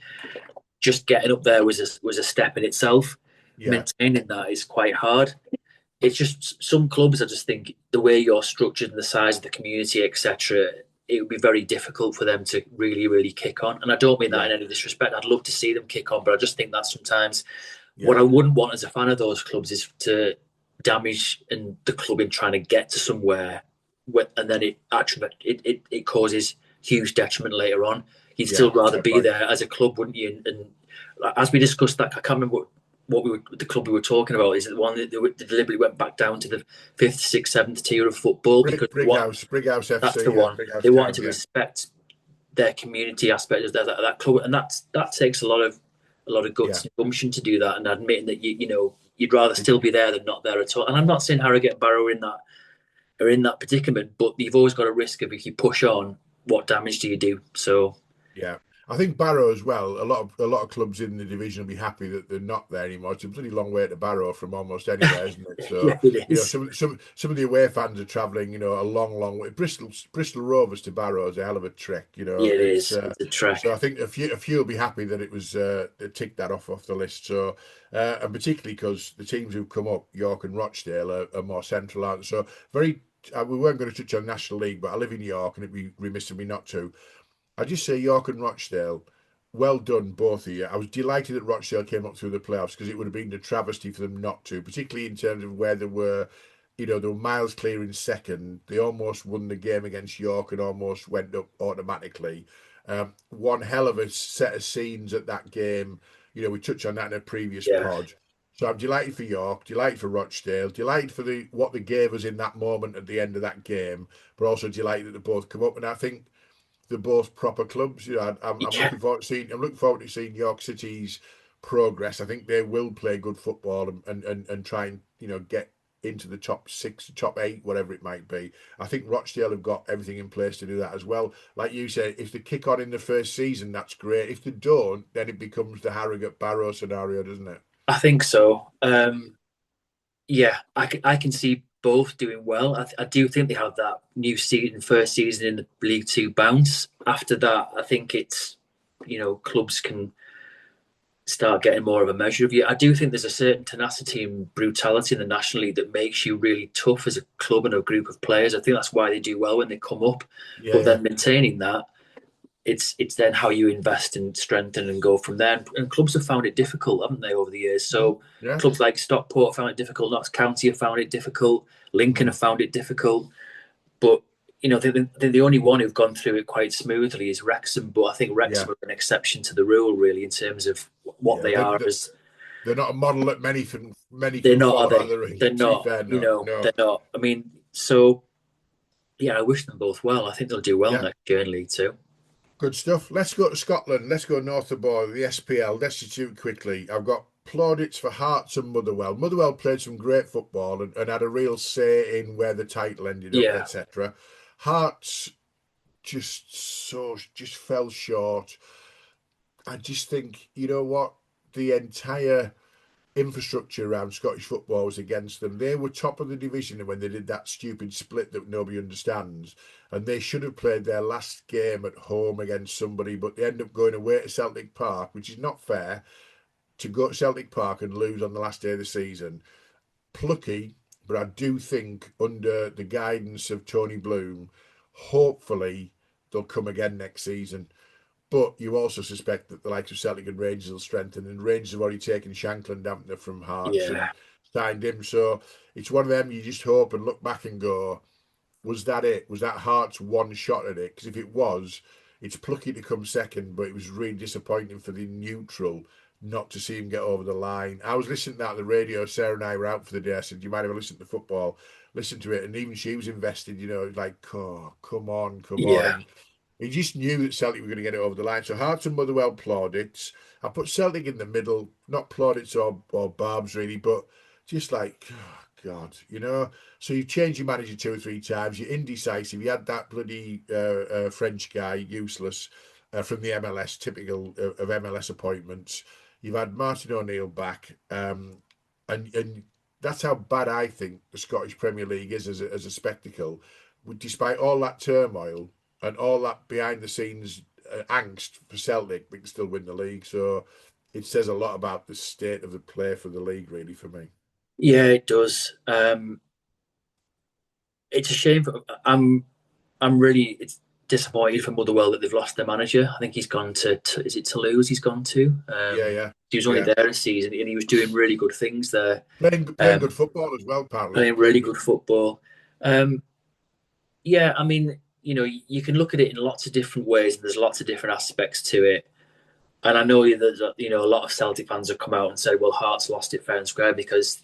just getting up there was a step in itself. yeah, Maintaining that is quite hard. It's just some clubs. I just think the way you're structured and the size of the community, etc., it would be very difficult for them to really, really kick on. And I don't mean that yeah, in any disrespect. I'd love to see them kick on, but I just think that sometimes what yeah, I wouldn't want as a fan of those clubs is to damage the club in trying to get to somewhere, and then it causes huge detriment later on. You'd yeah. still rather Fair be point. there as a club, wouldn't you? And as we discussed that, I can't remember the club we were talking about. Is it the one that they deliberately went back down to the fifth, sixth, seventh tier of football because what Brighouse that's FC, the yeah, one Brighouse they wanted Town, to yeah, respect their community aspect of that club, and that takes a lot of Yeah. guts and gumption to do that, and admitting that you'd rather still be there than not there at all. And I'm not saying Harrogate and Barrow are in that predicament, but you've always got a risk of if you push on, what damage do you do? So Yeah, I think Barrow as well. A lot of clubs in the division will be happy that they're not there anymore. It's a bloody long way to Barrow from almost anywhere, isn't it? yeah, So it is. some of the away fans are travelling, a long way. Bristol Rovers to Barrow is a hell of a trek. Yeah, it It's is. It's a so I trek. think a few will be happy that it was they ticked that off the list. So and particularly because the teams who've come up, York and Rochdale, are more central, aren't they? So very. We weren't going to touch on National League, but I live in York, and it'd be remiss of me not to. I just say York and Rochdale, well done, both of you. I was delighted that Rochdale came up through the playoffs because it would have been a travesty for them not to, particularly in terms of where they were. They were miles clear in second. They almost won the game against York and almost went up automatically. One hell of a set of scenes at that game. We touched on that in a previous Yeah, pod. So I'm delighted for York, delighted for Rochdale, delighted for what they gave us in that moment at the end of that game, but also delighted that they both come up. And I think they're both proper clubs. I'm yeah. looking forward to seeing York City's progress. I think they will play good football and try and get into the top six, top eight, whatever it might be. I think Rochdale have got everything in place to do that as well. Like you say, if they kick on in the first season, that's great. If they don't, then it becomes the Harrogate Barrow scenario, doesn't it? I think so. Yeah, I can see both doing well. I do think they have that new season, first season in the League Two bounce. After that, I think it's clubs can start getting more of a measure of you. I do think there's a certain tenacity and brutality in the National League that makes you really tough as a club and a group of players. I think that's why they do well when they come up. Yeah, But yeah, then maintaining that, it's then how you invest and strengthen and go from there. And clubs have found it difficult, haven't they, over the years? So yeah. clubs like Stockport found it difficult, Notts County have found it difficult, Lincoln Mm. have found it difficult. But the only one who've gone through it quite smoothly is Wrexham. But I think Yeah, Wrexham are an exception to the rule, really, in terms of what yeah. they are as. They're not a model that many They're can not, are follow, are they? they? Really? They're To be not. fair, no, They're no. not. I mean, so yeah, I wish them both well. I think they'll do well Yeah. next year in League Two. Good stuff. Let's go to Scotland. Let's go north of the border, the SPL. Let's just do it quickly. I've got plaudits for Hearts and Motherwell. Motherwell played some great football and had a real say in where the title ended up, Yeah, etc. Hearts just fell short. I just think, you know what? The entire infrastructure around Scottish football was against them. They were top of the division when they did that stupid split that nobody understands. And they should have played their last game at home against somebody, but they end up going away to Celtic Park, which is not fair to go to Celtic Park and lose on the last day of the season. Plucky, but I do think under the guidance of Tony Bloom, hopefully they'll come again next season. But you also suspect that the likes of Celtic and Rangers will strengthen, and Rangers have already taken Shankland, haven't they, from Hearts and yeah, signed him. So it's one of them you just hope and look back and go, was that it? Was that Hearts one shot at it? Because if it was, it's plucky to come second, but it was really disappointing for the neutral not to see him get over the line. I was listening to that on the radio. Sarah and I were out for the day. I said, "You might have listened to football, listen to it," and even she was invested. Like, oh, come on, come on, yeah, and he just knew that Celtic were going to get it over the line. So Hearts and Motherwell plaudits. I put Celtic in the middle, not plaudits or Barbs really, but just like, oh God, So you change your manager two or three times. You're indecisive. You had that bloody French guy, useless, from the MLS, typical of MLS appointments. You've had Martin O'Neill back, and that's how bad I think the Scottish Premier League is as a spectacle. Despite all that turmoil and all that behind the scenes angst for Celtic, we can still win the league. So it says a lot about the state of the play for the league, really, for me. yeah. It does. It's a shame. I'm really it's disappointed for Motherwell that they've lost their manager. I think he's gone to is it Toulouse? He's gone to. Yeah, yeah, He was only yeah. there a season, and he was doing really good things there. Playing good Um, football as well, apparently. Playing really Playing good. good football. Um, yeah, I mean, you can look at it in lots of different ways, and there's lots of different aspects to it. And I know there's a lot of Celtic fans have come out and said, well, Hearts lost it fair and square because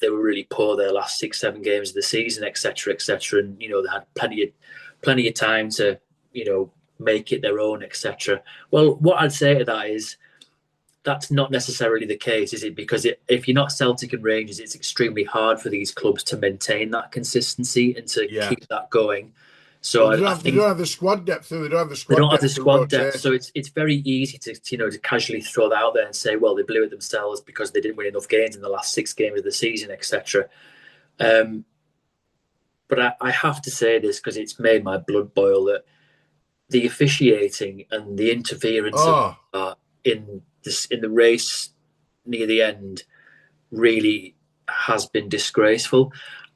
they were really poor their last 6 7 games of the season, etc., etc. And they had plenty of time to make it their own, etc. Well, what I'd say to that is that's not necessarily the case, is it? Because if you're not Celtic and Rangers, it's extremely hard for these clubs to maintain that consistency and to Yeah. keep that going. So Well, I they think don't have the squad depth. They don't have the they squad don't have the depth to squad depth, rotate. so it's very easy to to casually throw that out there and say, well, they blew it themselves because they didn't win enough games in the last 6 games of the season, etc. Um, but I have to say this because it's made my blood boil that the officiating and the interference of Oh, in the race near the end really has been disgraceful.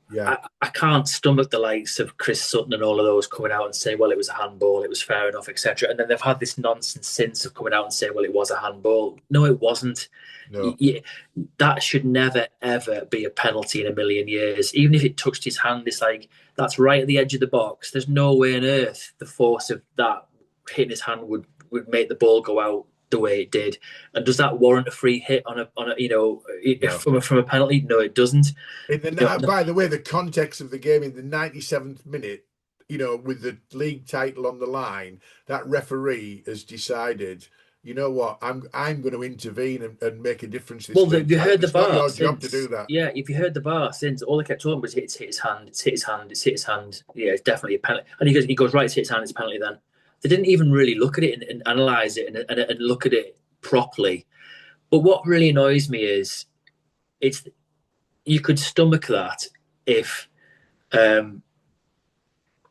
yeah, I can't stomach the likes of Chris Sutton and all of those coming out and saying, well, it was a handball, it was fair enough, etc. And then they've had this nonsense since of coming out and saying, well, it was a handball. No, it wasn't. no. That should never, ever be a penalty in a million years. Even if it touched his hand, it's like, that's right at the edge of the box. There's no way on earth the force of that hitting his hand would make the ball go out the way it did. And does that warrant a free hit on a No. from a penalty? No, it doesn't. By the way, the context of the game in the 97th minute, with the league title on the line, that referee has decided, you know what, I'm going to intervene and make a difference this Well, week. have you heard the It's not bar your job to do since? that. Yeah, if you heard the bar since, all they kept talking was it's hit his hand, it's hit his hand, it's hit his hand. Yeah, it's definitely a penalty. And he goes right, it's hit his hand, it's a penalty. Then they didn't even really look at it and analyze it and look at it properly. But what really annoys me is it's you could stomach that if um,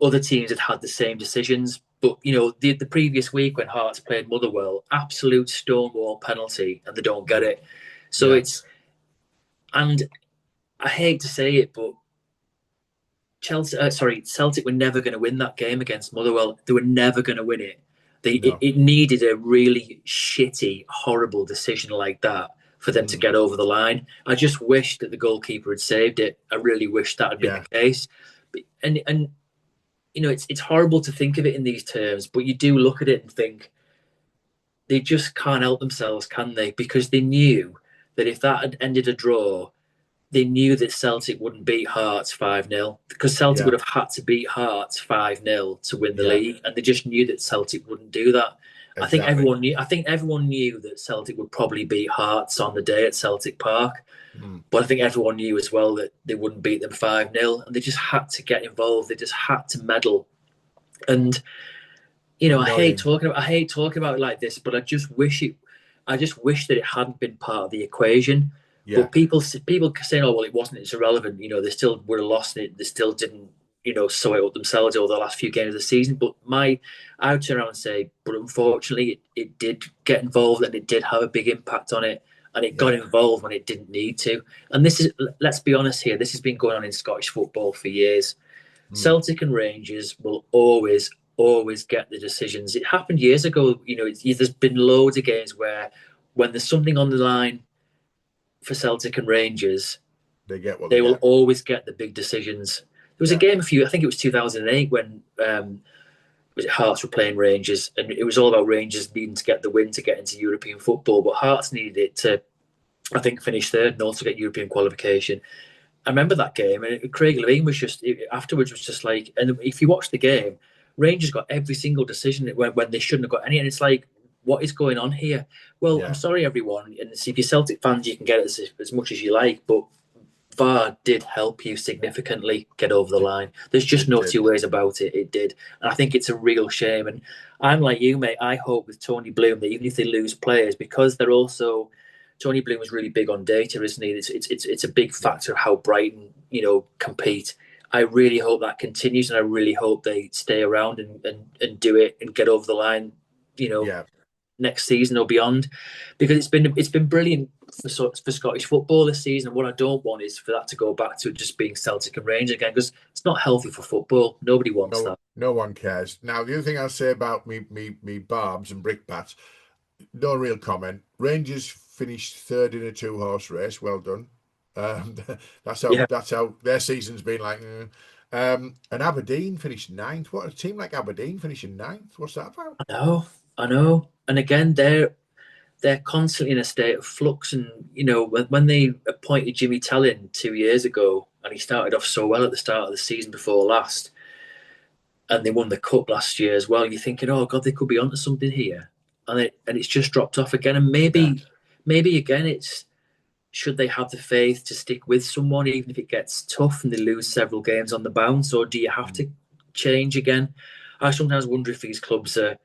other teams had had the same decisions. But the previous week when Hearts played Motherwell, absolute stonewall penalty, and they don't get it. So Yeah, and I hate to say it, but Celtic were never going to win that game against Motherwell. They were never going to win it. no. It needed a really shitty, horrible decision like that for them to Mm, get over the line. I just wish that the goalkeeper had saved it. I really wish that had been yeah, the case. And it's horrible to think of it in these terms, but you do look at it and think they just can't help themselves, can they? Because they knew that if that had ended a draw, they knew that Celtic wouldn't beat Hearts 5-0 because Celtic yeah, would have had to beat Hearts 5-0 to win the yeah, league, and they just knew that Celtic wouldn't do that. I think exactly. everyone knew. I think everyone knew that Celtic would probably beat Hearts on the day at Celtic Park, Mm. but I think everyone knew as well that they wouldn't beat them 5-0, and they just had to get involved. They just had to meddle. And Annoying. I hate talking about it like this, but I just wish that it hadn't been part of the equation. Yeah, But people saying, "Oh well, it wasn't. It's irrelevant." They still would have lost it. They still didn't, sew it up themselves over the last few games of the season. But I would turn around and say, but unfortunately, it did get involved and it did have a big impact on it, and it got yeah, involved when it didn't need to. And let's be honest here, this has been going on in Scottish football for years. mm, Celtic and Rangers will always get the decisions. It happened years ago. There's been loads of games where when there's something on the line for Celtic and Rangers, they get what they they will get. always get the big decisions. There was a Yeah, game I think it was 2008 when Hearts were playing Rangers, and it was all about Rangers needing to get the win to get into European football, but Hearts needed it to, I think, finish third and also get European qualification. I remember that game, and Craig Levein was just afterwards was just like, and if you watch the game, Rangers got every single decision when they shouldn't have got any, and it's like, what is going on here? Well, I'm yeah, sorry, everyone, and see if you're Celtic fans, you can get it as much as you like, but VAR did help you significantly get over the it, line. There's just it no did. two ways about it. It did, and I think it's a real shame. And I'm like you, mate. I hope with Tony Bloom that even if they lose players, because they're also Tony Bloom was really big on data, isn't he? It's a big Yeah, factor of how Brighton compete. I really hope that continues, and I really hope they stay around and do it and get over the line. You know, yeah. next season or beyond, because it's been brilliant for Scottish football this season. And what I don't want is for that to go back to just being Celtic and Rangers again, because it's not healthy for football. Nobody wants No, that. no one cares. Now, the other thing I'll say about me Barbs and brickbats, no real comment. Rangers finished third in a two-horse race. Well done. Um, Yeah, that's how their season's been like. And Aberdeen finished ninth. What a team like Aberdeen finishing ninth. What's that about? I know. And again, they're constantly in a state of flux. And when they appointed Jimmy Tallon 2 years ago, and he started off so well at the start of the season before last, and they won the cup last year as well. You're thinking, oh God, they could be onto something here, and it's just dropped off again. And Yeah. maybe again, it's should they have the faith to stick with someone even if it gets tough and they lose several games on the bounce, or do you have Mm. to change again? I sometimes wonder if these clubs are,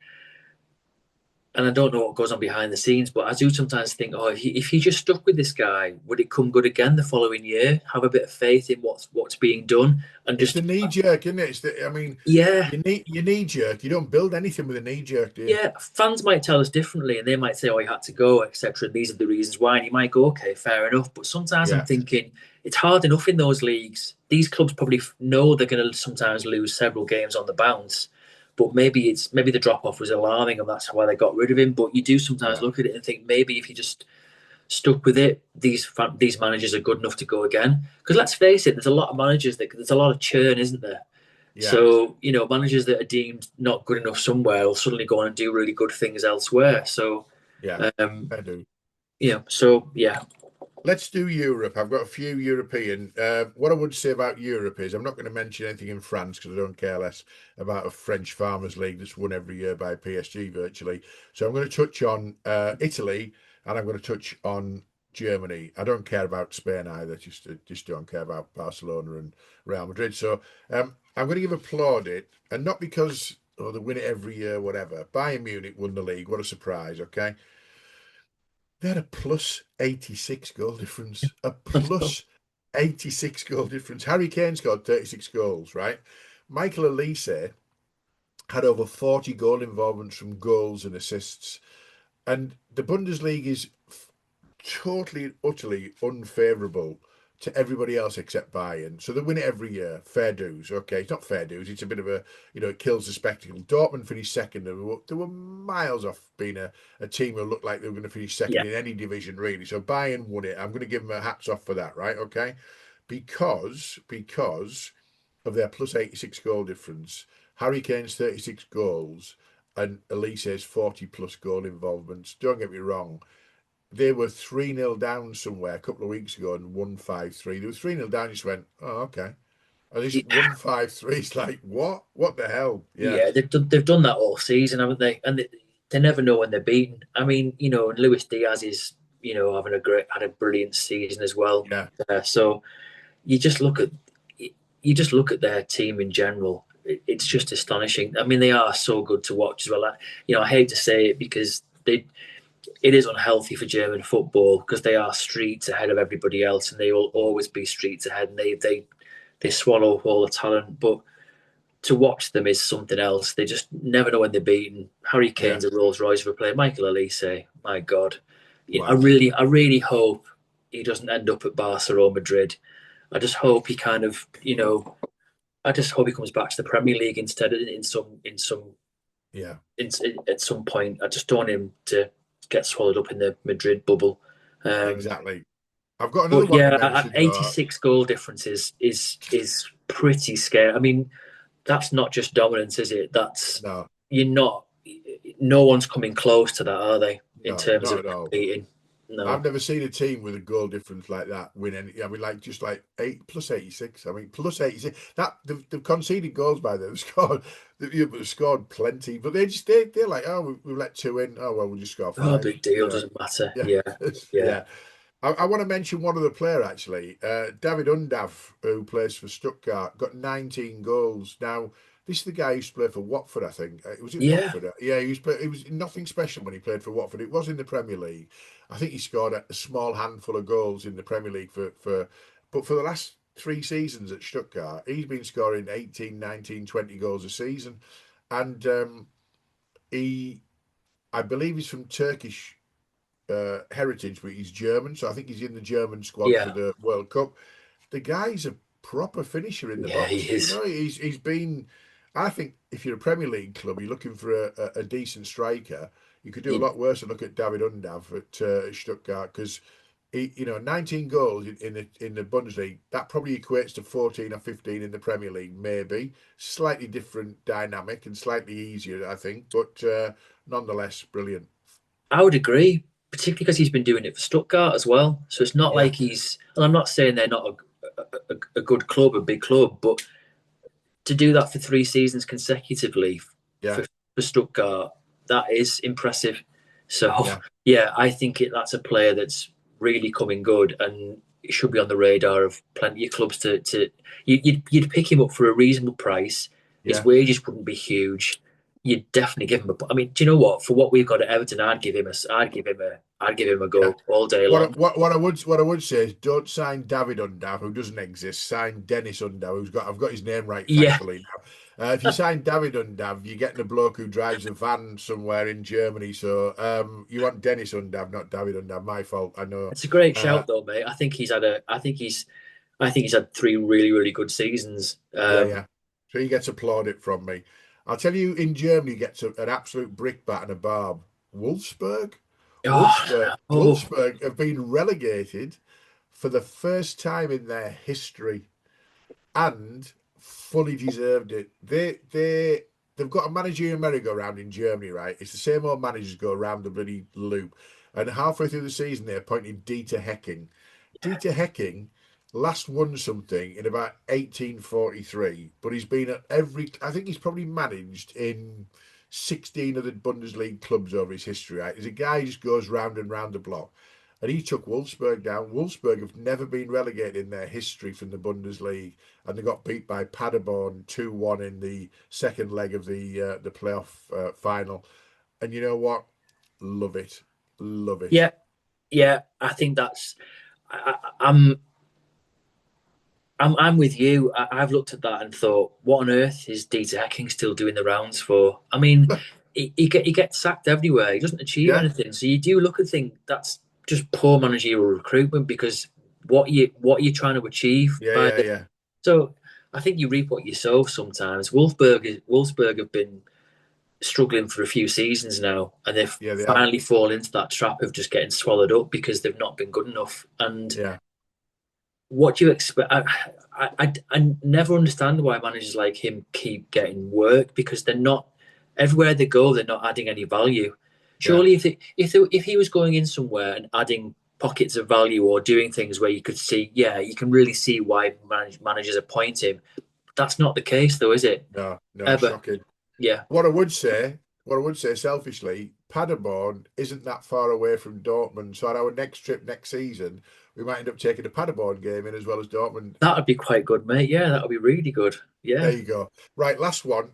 and I don't know what goes on behind the scenes, but I do sometimes think, oh, if he just stuck with this guy, would it come good again the following year? Have a bit of faith in what's being done, and It's just the knee jerk, isn't it? I mean, yeah, you knee jerk. You don't build anything with a knee jerk, do you? yeah. Fans might tell us differently, and they might say, oh, he had to go, etc. And these are the reasons why. And you might go, okay, fair enough. But sometimes I'm Yeah. thinking it's hard enough in those leagues. These clubs probably know they're going to sometimes lose several games on the bounce. But maybe the drop off was alarming, and that's why they got rid of him. But you do sometimes Yeah. look at it and think maybe if he just stuck with it, these managers are good enough to go again. Because let's face it, there's a lot of managers that there's a lot of churn, isn't there? Yeah. So managers that are deemed not good enough somewhere will suddenly go on and do really good things elsewhere. So, Yeah. um, I do. so yeah, Let's do Europe. I've got a few European. What I would say about Europe is I'm not going to mention anything in France because I don't care less about a French Farmers League that's won every year by PSG virtually. So I'm going to touch on Italy and I'm going to touch on Germany. I don't care about Spain either. Just don't care about Barcelona and Real Madrid. So I'm going to give a plaudit, and not because they win it every year, whatever. Bayern Munich won the league. What a surprise! Okay, they had a plus 86 goal difference. A plus 86 goal difference. Harry Kane scored 36 goals, right? Michael Elise had over 40 goal involvements from goals and assists. And the Bundesliga is totally and utterly unfavourable to everybody else except Bayern. So they win it every year. Fair dues. Okay, it's not fair dues. It's a bit of a, it kills the spectacle. Dortmund finished second. They were miles off being a team who looked like they were going to finish second yeah, in any division, really. So Bayern won it. I'm going to give them a hats off for that, right? Okay. Because of their plus 86 goal difference, Harry Kane's 36 goals and Elise's 40 plus goal involvements. Don't get me wrong, they were 3-0 down somewhere a couple of weeks ago and won 5-3. They were 3-0 down, you just went, oh, okay. And this yeah, 1-5-3 is like, what? What the hell? Yeah. yeah. They've done that all season, haven't they? And they never know when they're beaten. I mean, Luis Diaz is having had a brilliant season as well. Yeah. So you just look at you just look at their team in general. It's just astonishing. I mean, they are so good to watch as well. I hate to say it because it is unhealthy for German football because they are streets ahead of everybody else, and they will always be streets ahead, and they swallow all the talent. But to watch them is something else. They just never know when they're beaten. Harry Yeah. Kane's a Rolls Royce of a player. Michael Elise, my God, Wow. I really hope he doesn't end up at Barca or Madrid. I just hope he kind of, I just hope he comes back to the Premier League instead Yeah. at some point. I just don't want him to get swallowed up in the Madrid bubble. Um, Exactly. I've got another but one to yeah, mention, though. 86 goal difference is pretty scary. I mean, that's not just dominance, is it? That's No, you're not. No one's coming close to that, are they? In no, terms not of at all. competing, I've no. never seen a team with a goal difference like that win any. I mean, like just like 86. I mean, plus 86. That they've conceded goals by them. They've scored. They've scored plenty, but they're like, oh, we've let two in. Oh well, we'll just score Oh, five. big deal. Doesn't matter. Yeah, Yeah, yeah, yeah. I want to mention one other player actually. David Undav, who plays for Stuttgart, got 19 goals. Now, this is the guy who used to play for Watford, I think. Was it yeah, Watford? Yeah, he was nothing special when he played for Watford. It was in the Premier League. I think he scored a small handful of goals in the Premier League but for the last three seasons at Stuttgart, he's been scoring 18, 19, 20 goals a season. And he, I believe he's from Turkish heritage, but he's German, so I think he's in the German squad for yeah, the World Cup. The guy's a proper finisher in the yeah. He box. is. He's been. I think if you're a Premier League club, you're looking for a decent striker. You could do a You, lot worse than look at David Undav at Stuttgart because 19 goals in the Bundesliga. That probably equates to 14 or 15 in the Premier League, maybe. Slightly different dynamic and slightly easier, I think, but nonetheless, brilliant. I would agree, particularly because he's been doing it for Stuttgart as well. So it's not Yeah, like he's. And I'm not saying they're not a good club, a big club, but to do that for 3 seasons consecutively Yeah, for Stuttgart, that is impressive. So yeah. yeah, I think that's a player that's really coming good, and it should be on the radar of plenty of clubs to you'd pick him up for a reasonable price. His Yeah. wages wouldn't be huge. You'd definitely give him a. I mean, do you know what? For what we've got at Everton, I'd give him a Yeah. go all day long. What I would say is don't sign David Undav, who doesn't exist. Sign Dennis Undav, who's got I've got his name right, Yeah, thankfully now. If you sign David Undav, you're getting a bloke who drives a van somewhere in Germany. So you want Dennis Undav, not David Undav. My fault, I know. it's a great Uh, shout though, mate. I think he's had 3 really good seasons. yeah, yeah. So he gets applauded from me. I'll tell you, in Germany, gets an absolute brickbat and a barb. Wolfsburg, Oh, oh, Wolfsburg have been relegated for the first time in their history and fully deserved it. They've got a managerial merry-go-round in Germany, right? It's the same old managers go around the bloody loop. And halfway through the season, they appointed Dieter Hecking. Dieter Hecking last won something in about 1843, but he's been at every. I think he's probably managed in 16 of the Bundesliga clubs over his history. Right? He's a guy who just goes round and round the block. And he took Wolfsburg down. Wolfsburg have never been relegated in their history from the Bundesliga, and they got beat by Paderborn 2-1 in the second leg of the playoff final. And you know what? Love it, love it. yeah, yeah. I think that's. I'm with you. I've looked at that and thought, what on earth is Dieter Hecking still doing the rounds for? I mean, he gets sacked everywhere. He doesn't achieve Yeah, anything. So you do look and think that's just poor managerial recruitment because what you're trying to achieve yeah, by yeah, the yeah, so I think you reap what you sow sometimes. Wolfsburg have been struggling for a few seasons now, and they've yeah. They have. finally fallen into that trap of just getting swallowed up because they've not been good enough. And Yeah, what do you expect? I never understand why managers like him keep getting work because they're not everywhere they go. They're not adding any value. yeah, Surely, if he was going in somewhere and adding pockets of value or doing things where you could see, yeah, you can really see why managers appoint him. That's not the case, though, is it? no, no, Ever? shocking. Yeah, What I would say selfishly, Paderborn isn't that far away from Dortmund. So on our next trip next season, we might end up taking a Paderborn game in as well as Dortmund. that would be quite good, mate. Yeah, that would be really good. There Yeah, you go. Right, last one.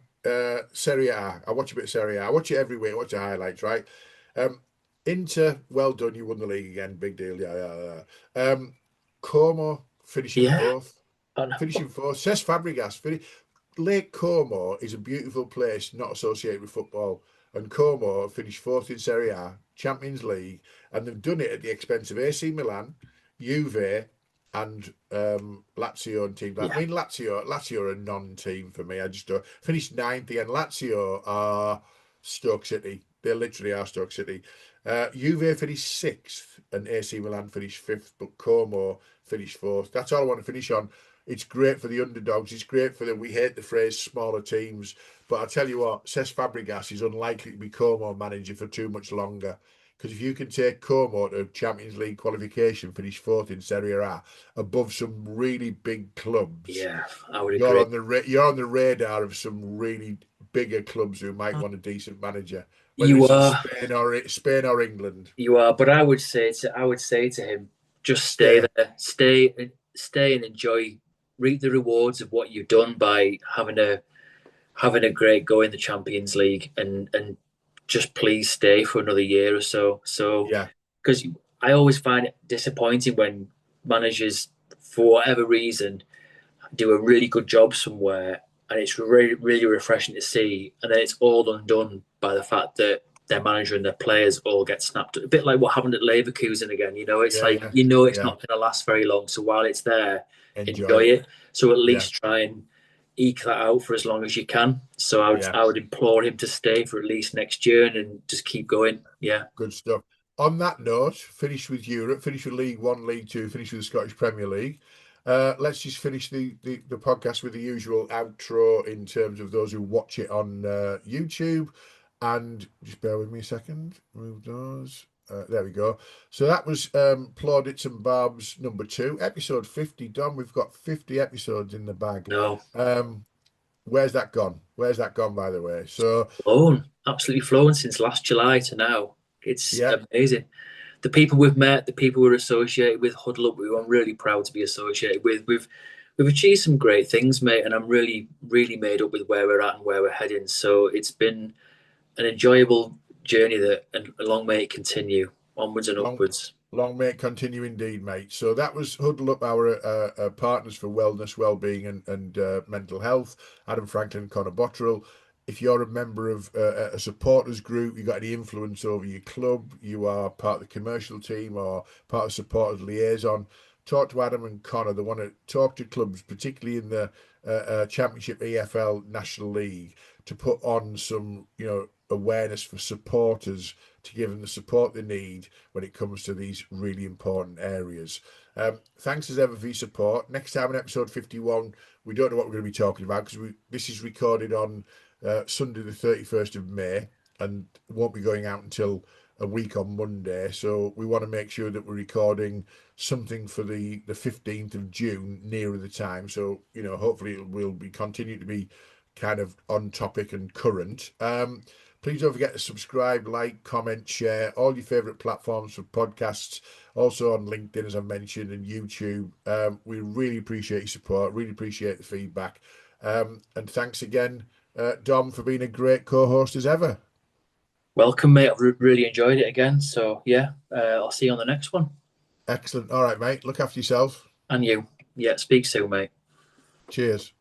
Serie A. I watch a bit of Serie A. I watch it every week. I watch the highlights, right? Um, Inter, well done. You won the league again. Big deal. Yeah, yeah, yeah. Como finishing yeah. fourth. I know. Finishing fourth. Cesc Fabregas. Lake Como is a beautiful place not associated with football. And Como finished fourth in Serie A, Champions League, and they've done it at the expense of AC Milan, Juve, and Lazio and teams like. I Yeah, mean, Lazio are a non-team for me. I just don't. Finished ninth again. Lazio are Stoke City. They literally are Stoke City. Juve finished sixth, and AC Milan finished fifth, but Como finished fourth. That's all I want to finish on. It's great for the underdogs. It's great for the, we hate the phrase smaller teams. But I tell you what, Cesc Fabregas is unlikely to be Como manager for too much longer. Because if you can take Como to Champions League qualification, finish fourth in Serie A, above some really big clubs, yeah. I would agree. you're on the radar of some really bigger clubs who might want a decent manager, whether You it's in are. Spain or England. You are, but I would say to him, just stay Stay. there, stay and enjoy, reap the rewards of what you've done by having a great go in the Champions League, and just please stay for another year or so. So, Yeah, because I always find it disappointing when managers, for whatever reason, do a really good job somewhere, and it's really refreshing to see, and then it's all undone by the fact that their manager and their players all get snapped. A bit like what happened at Leverkusen again. It's yeah, like yeah, it's yeah. not going to last very long. So while it's there, Enjoy enjoy it. it. So at Yeah, least try and eke that out for as long as you can. So yeah. I would implore him to stay for at least next year and just keep going. Yeah. Good stuff. On that note, finish with Europe, finish with League One, League Two, finish with the Scottish Premier League. Let's just finish the podcast with the usual outro in terms of those who watch it on YouTube. And just bear with me a second. Move those. There we go. So that was Plaudits and Barbs number 2, episode 50. Done. We've got 50 episodes in the bag. No. Um, Where's that gone? Where's that gone, by the way? So, Flown, absolutely flown since last July to now. It's yeah, amazing. The people we've met, the people we're associated with, Huddle Up, who I'm really proud to be associated with. We've achieved some great things, mate, and I'm really, really made up with where we're at and where we're heading. So it's been an enjoyable journey that, and long may it continue onwards and long, upwards. long may it continue indeed, mate. So that was Huddle Up, our partners for wellness, well-being, and mental health. Adam Franklin, Connor Bottrell. If you're a member of a supporters group, you got any influence over your club, you are part of the commercial team or part of supporters liaison, talk to Adam and Connor. They want to talk to clubs, particularly in the Championship EFL National League, to put on some, awareness for supporters to give them the support they need when it comes to these really important areas. Thanks as ever for your support. Next time in episode 51, we don't know what we're going to be talking about because this is recorded on Sunday, the 31st of May, and won't be going out until a week on Monday. So we want to make sure that we're recording something for the 15th of June nearer the time. So, hopefully it will be continue to be kind of on topic and current. Please don't forget to subscribe, like, comment, share all your favourite platforms for podcasts. Also on LinkedIn, as I mentioned, and YouTube. We really appreciate your support. Really appreciate the feedback. And thanks again, Dom, for being a great co-host as ever. Welcome, mate. I've really enjoyed it again. So, yeah, I'll see you on the next one. Excellent. All right, mate. Look after yourself. And you. Yeah, speak soon, mate. Cheers.